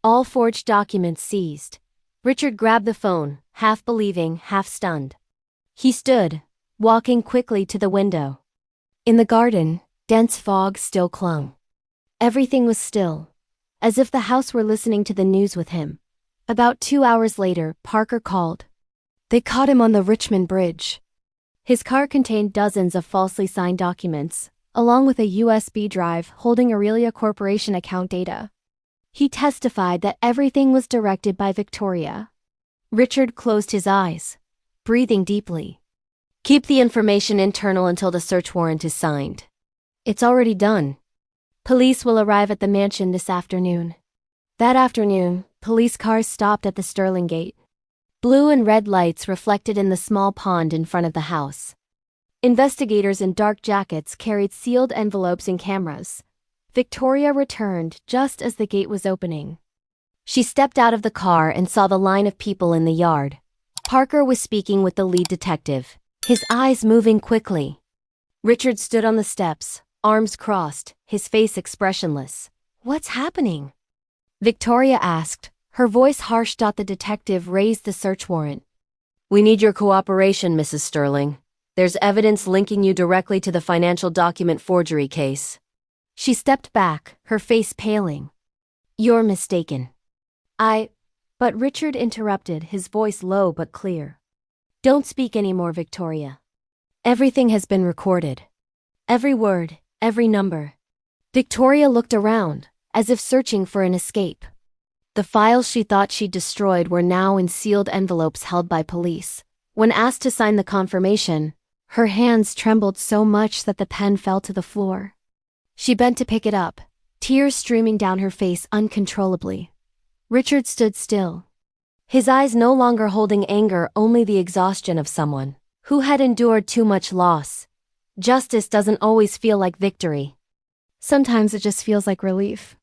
All forged documents seized. Richard grabbed the phone, half believing, half stunned. He stood, walking quickly to the window. In the garden, dense fog still clung. Everything was still, as if the house were listening to the news with him. About 2 hours later, Parker called. They caught him on the Richmond Bridge. His car contained dozens of falsely signed documents, along with a USB drive holding Aurelia Corporation account data. He testified that everything was directed by Victoria. Richard closed his eyes, breathing deeply. Keep the information internal until the search warrant is signed. It's already done. Police will arrive at the mansion this afternoon. That afternoon, police cars stopped at the Sterling Gate. Blue and red lights reflected in the small pond in front of the house. Investigators in dark jackets carried sealed envelopes and cameras. Victoria returned just as the gate was opening. She stepped out of the car and saw the line of people in the yard. Parker was speaking with the lead detective, his eyes moving quickly. Richard stood on the steps, arms crossed, his face expressionless. "What's happening?" Victoria asked, her voice harsh. The detective raised the search warrant. "We need your cooperation, Mrs. Sterling. There's evidence linking you directly to the financial document forgery case." She stepped back, her face paling. "You're mistaken." But Richard interrupted, his voice low but clear. "Don't speak anymore, Victoria. Everything has been recorded. Every word, every number." Victoria looked around, as if searching for an escape. The files she thought she'd destroyed were now in sealed envelopes held by police. When asked to sign the confirmation, her hands trembled so much that the pen fell to the floor. She bent to pick it up, tears streaming down her face uncontrollably. Richard stood still, his eyes no longer holding anger, only the exhaustion of someone who had endured too much loss. Justice doesn't always feel like victory. Sometimes it just feels like relief.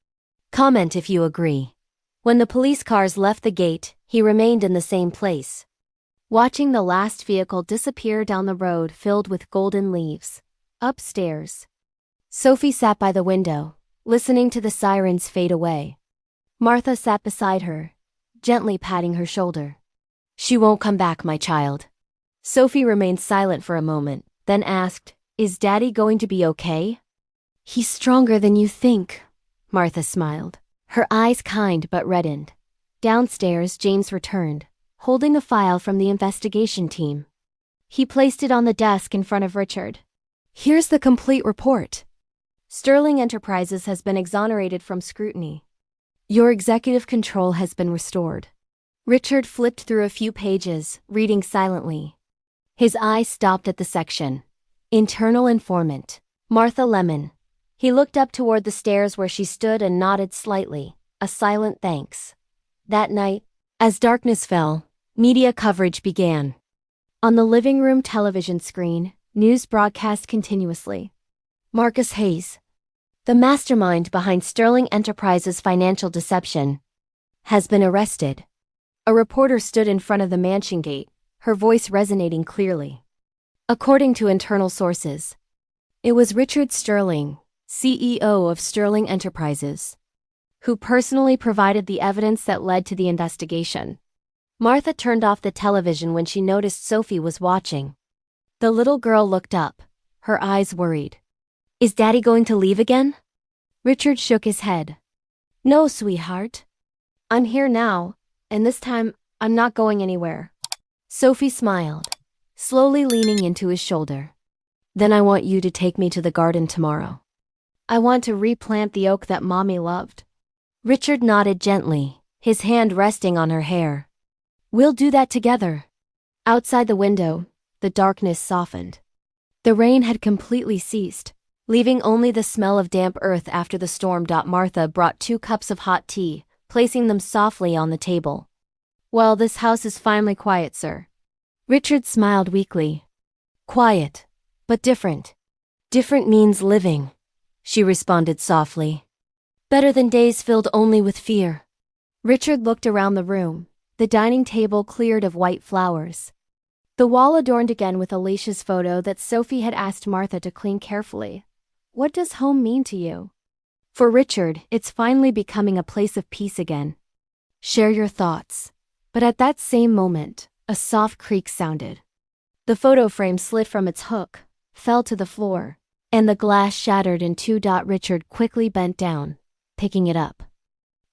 Comment if you agree. When the police cars left the gate, he remained in the same place, watching the last vehicle disappear down the road filled with golden leaves. Upstairs, Sophie sat by the window, listening to the sirens fade away. Martha sat beside her, gently patting her shoulder. "She won't come back, my child." Sophie remained silent for a moment, then asked, "Is Daddy going to be okay?" "He's stronger than you think," Martha smiled, her eyes kind but reddened. Downstairs, James returned, holding a file from the investigation team. He placed it on the desk in front of Richard. "Here's the complete report. Sterling Enterprises has been exonerated from scrutiny. Your executive control has been restored." Richard flipped through a few pages, reading silently. His eyes stopped at the section, "Internal Informant, Martha Lemon." He looked up toward the stairs where she stood and nodded slightly, a silent thanks. That night, as darkness fell, media coverage began. On the living room television screen, news broadcast continuously. Marcus Hayes, the mastermind behind Sterling Enterprises' financial deception, has been arrested. A reporter stood in front of the mansion gate, her voice resonating clearly. According to internal sources, it was Richard Sterling, CEO of Sterling Enterprises, who personally provided the evidence that led to the investigation. Martha turned off the television when she noticed Sophie was watching. The little girl looked up, her eyes worried. "Is Daddy going to leave again?" Richard shook his head. "No, sweetheart. I'm here now, and this time, I'm not going anywhere." Sophie smiled, slowly leaning into his shoulder. "Then I want you to take me to the garden tomorrow. I want to replant the oak that Mommy loved." Richard nodded gently, his hand resting on her hair. "We'll do that together." Outside the window, the darkness softened. The rain had completely ceased, leaving only the smell of damp earth after the storm. Martha brought 2 cups of hot tea, placing them softly on the table. "Well, this house is finally quiet, sir." Richard smiled weakly. "Quiet, but different." "Different means living," she responded softly. "Better than days filled only with fear." Richard looked around the room, the dining table cleared of white flowers. The wall adorned again with Alicia's photo that Sophie had asked Martha to clean carefully. "What does home mean to you?" For Richard, it's finally becoming a place of peace again. "Share your thoughts." But at that same moment, a soft creak sounded. The photo frame slid from its hook, fell to the floor, and the glass shattered in two. Richard quickly bent down, picking it up.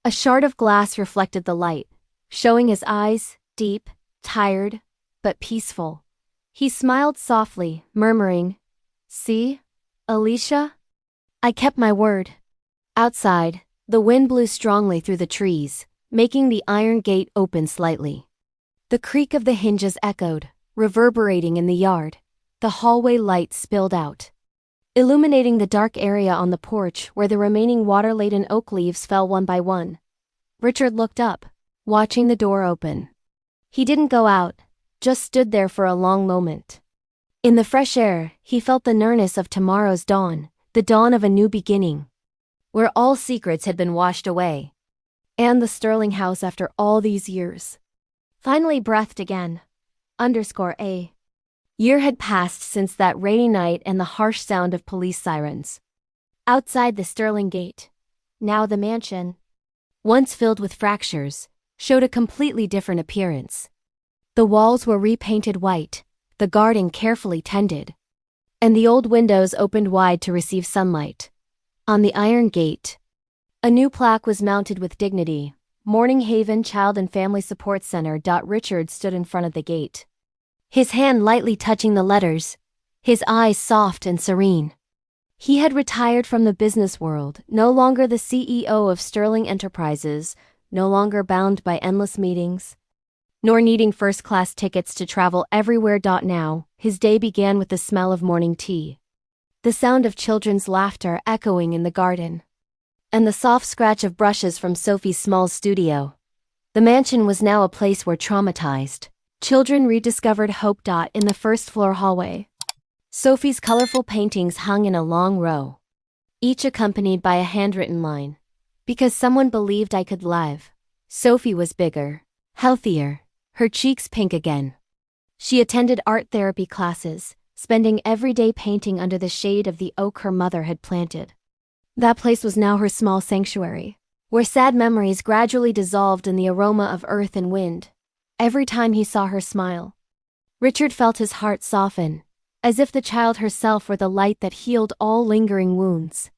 A shard of glass reflected the light, showing his eyes, deep, tired, but peaceful. He smiled softly, murmuring, "See, Alicia? I kept my word." Outside, the wind blew strongly through the trees, making the iron gate open slightly. The creak of the hinges echoed, reverberating in the yard. The hallway light spilled out, illuminating the dark area on the porch where the remaining water-laden oak leaves fell one by one. Richard looked up, watching the door open. He didn't go out, just stood there for a long moment. In the fresh air, he felt the nearness of tomorrow's dawn, the dawn of a new beginning, where all secrets had been washed away. And the Sterling house after all these years. Finally breathed again. A year had passed since that rainy night and the harsh sound of police sirens. Outside the Sterling gate, now the mansion, once filled with fractures, showed a completely different appearance. The walls were repainted white, the garden carefully tended, and the old windows opened wide to receive sunlight. On the iron gate, a new plaque was mounted with dignity, Morning Haven Child and Family Support Center. Richard stood in front of the gate, his hand lightly touching the letters, his eyes soft and serene. He had retired from the business world, no longer the CEO of Sterling Enterprises, no longer bound by endless meetings, nor needing first-class tickets to travel everywhere. Now, his day began with the smell of morning tea, the sound of children's laughter echoing in the garden, and the soft scratch of brushes from Sophie Small's studio. The mansion was now a place where traumatized children rediscovered hope. In the first-floor hallway, Sophie's colorful paintings hung in a long row, each accompanied by a handwritten line. Because someone believed I could live. Sophie was bigger, healthier, her cheeks pink again. She attended art therapy classes, spending every day painting under the shade of the oak her mother had planted. That place was now her small sanctuary, where sad memories gradually dissolved in the aroma of earth and wind. Every time he saw her smile, Richard felt his heart soften, as if the child herself were the light that healed all lingering wounds.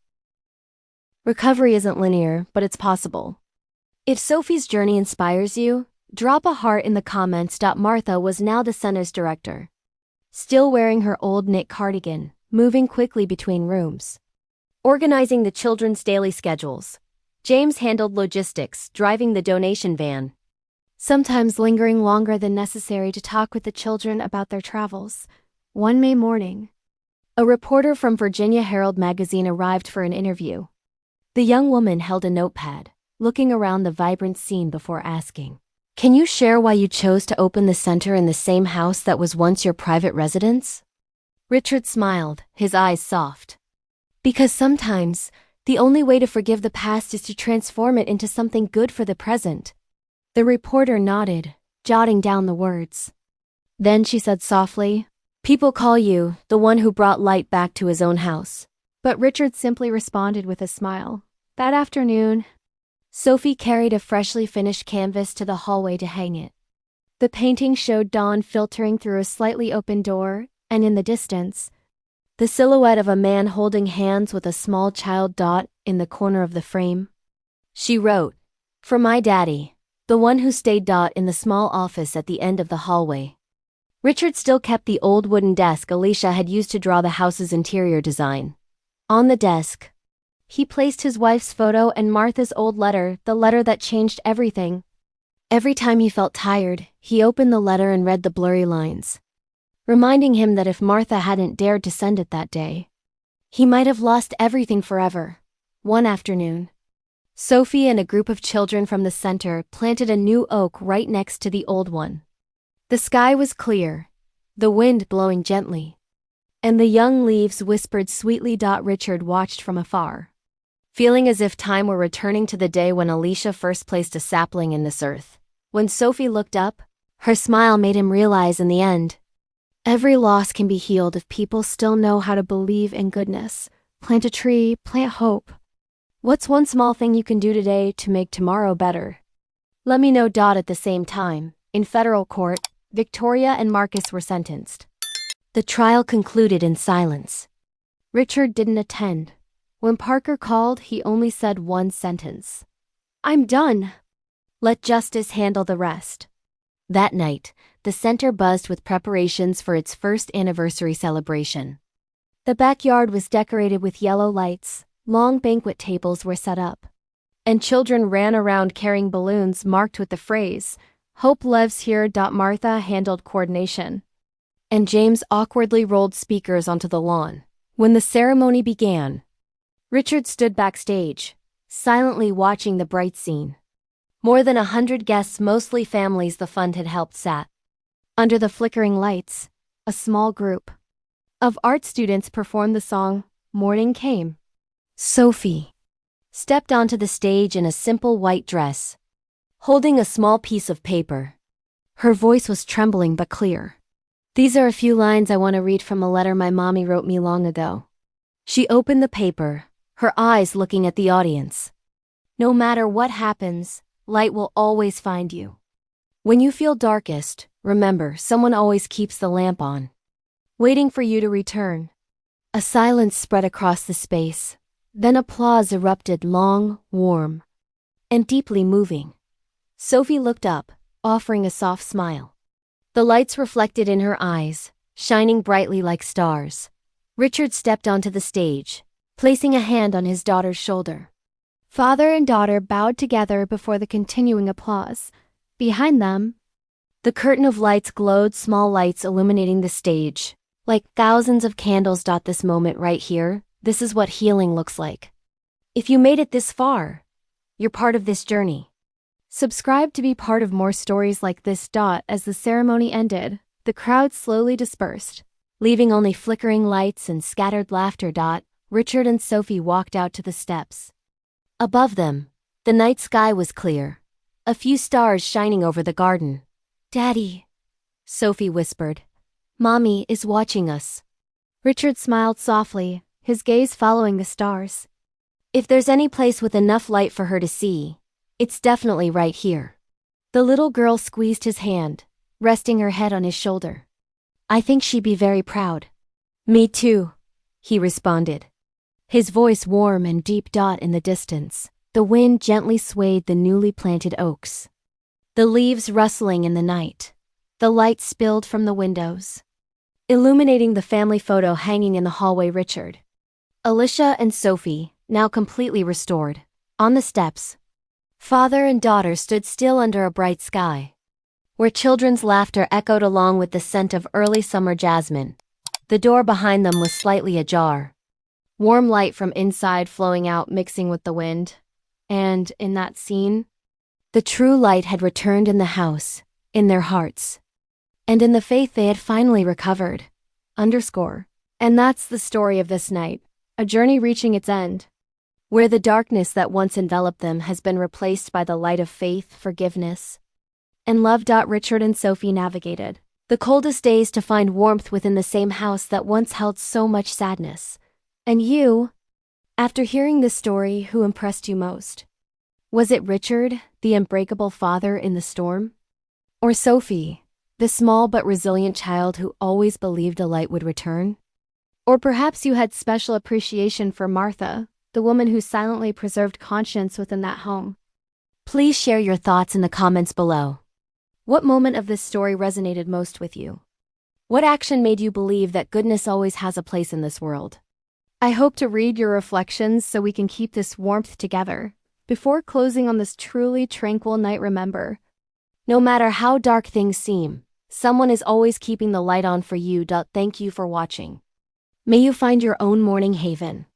Recovery isn't linear, but it's possible. If Sophie's journey inspires you, drop a heart in the comments. Martha was now the center's director, still wearing her old knit cardigan, moving quickly between rooms, organizing the children's daily schedules. James handled logistics, driving the donation van, sometimes lingering longer than necessary to talk with the children about their travels. One May morning, a reporter from Virginia Herald magazine arrived for an interview. The young woman held a notepad, looking around the vibrant scene before asking, "Can you share why you chose to open the center in the same house that was once your private residence?" Richard smiled, his eyes soft. "Because sometimes, the only way to forgive the past is to transform it into something good for the present." The reporter nodded, jotting down the words. Then she said softly, "People call you the one who brought light back to his own house." But Richard simply responded with a smile. That afternoon, Sophie carried a freshly finished canvas to the hallway to hang it. The painting showed dawn filtering through a slightly open door, and in the distance, the silhouette of a man holding hands with a small child. In the corner of the frame, she wrote, "For my daddy, the one who stayed." In the small office at the end of the hallway, Richard still kept the old wooden desk Alicia had used to draw the house's interior design. On the desk, he placed his wife's photo and Martha's old letter, the letter that changed everything. Every time he felt tired, he opened the letter and read the blurry lines, reminding him that if Martha hadn't dared to send it that day, he might have lost everything forever. One afternoon, Sophie and a group of children from the center planted a new oak right next to the old one. The sky was clear, the wind blowing gently, and the young leaves whispered sweetly. Richard watched from afar, feeling as if time were returning to the day when Alicia first placed a sapling in this earth. When Sophie looked up, her smile made him realize in the end, every loss can be healed if people still know how to believe in goodness. Plant a tree, plant hope. What's one small thing you can do today to make tomorrow better? Let me know. At the same time, in federal court, Victoria and Marcus were sentenced. The trial concluded in silence. Richard didn't attend. When Parker called, he only said one sentence. "I'm done. Let justice handle the rest." That night, the center buzzed with preparations for its first anniversary celebration. The backyard was decorated with yellow lights, long banquet tables were set up, and children ran around carrying balloons marked with the phrase, "Hope lives here." Martha handled coordination, and James awkwardly rolled speakers onto the lawn, When the ceremony began, Richard stood backstage, silently watching the bright scene. More than 100 guests, mostly families the fund had helped, sat. Under the flickering lights, a small group of art students performed the song, Morning Came. Sophie stepped onto the stage in a simple white dress, holding a small piece of paper. Her voice was trembling but clear. "These are a few lines I want to read from a letter my mommy wrote me long ago." She opened the paper, her eyes looking at the audience. "No matter what happens, light will always find you. When you feel darkest, remember, someone always keeps the lamp on, waiting for you to return." A silence spread across the space. Then applause erupted, long, warm, and deeply moving. Sophie looked up, offering a soft smile. The lights reflected in her eyes, shining brightly like stars. Richard stepped onto the stage, placing a hand on his daughter's shoulder. Father and daughter bowed together before the continuing applause. Behind them, the curtain of lights glowed, small lights illuminating the stage. Like thousands of candles. This moment right here, this is what healing looks like. If you made it this far, you're part of this journey. Subscribe to be part of more stories like this. As the ceremony ended, the crowd slowly dispersed, leaving only flickering lights and scattered laughter. Richard and Sophie walked out to the steps. Above them, the night sky was clear, a few stars shining over the garden. "Daddy," Sophie whispered, "Mommy is watching us." Richard smiled softly, his gaze following the stars. "If there's any place with enough light for her to see, it's definitely right here." The little girl squeezed his hand, resting her head on his shoulder. "I think she'd be very proud." "Me too," he responded, his voice warm and deep. In the distance, the wind gently swayed the newly planted oaks, the leaves rustling in the night. The light spilled from the windows, illuminating the family photo hanging in the hallway. Richard, Alicia, and Sophie, now completely restored, on the steps. Father and daughter stood still under a bright sky, where children's laughter echoed along with the scent of early summer jasmine. The door behind them was slightly ajar, warm light from inside flowing out, mixing with the wind. And in that scene, the true light had returned in the house, in their hearts, and in the faith they had finally recovered. And that's the story of this night, a journey reaching its end, where the darkness that once enveloped them has been replaced by the light of faith, forgiveness, and love. Richard and Sophie navigated the coldest days to find warmth within the same house that once held so much sadness. And you, after hearing this story, who impressed you most? Was it Richard, the unbreakable father in the storm? Or Sophie, the small but resilient child who always believed a light would return? Or perhaps you had special appreciation for Martha, the woman who silently preserved conscience within that home? Please share your thoughts in the comments below. What moment of this story resonated most with you? What action made you believe that goodness always has a place in this world? I hope to read your reflections so we can keep this warmth together. Before closing on this truly tranquil night, remember, no matter how dark things seem, someone is always keeping the light on for you. Thank you for watching. May you find your own morning haven.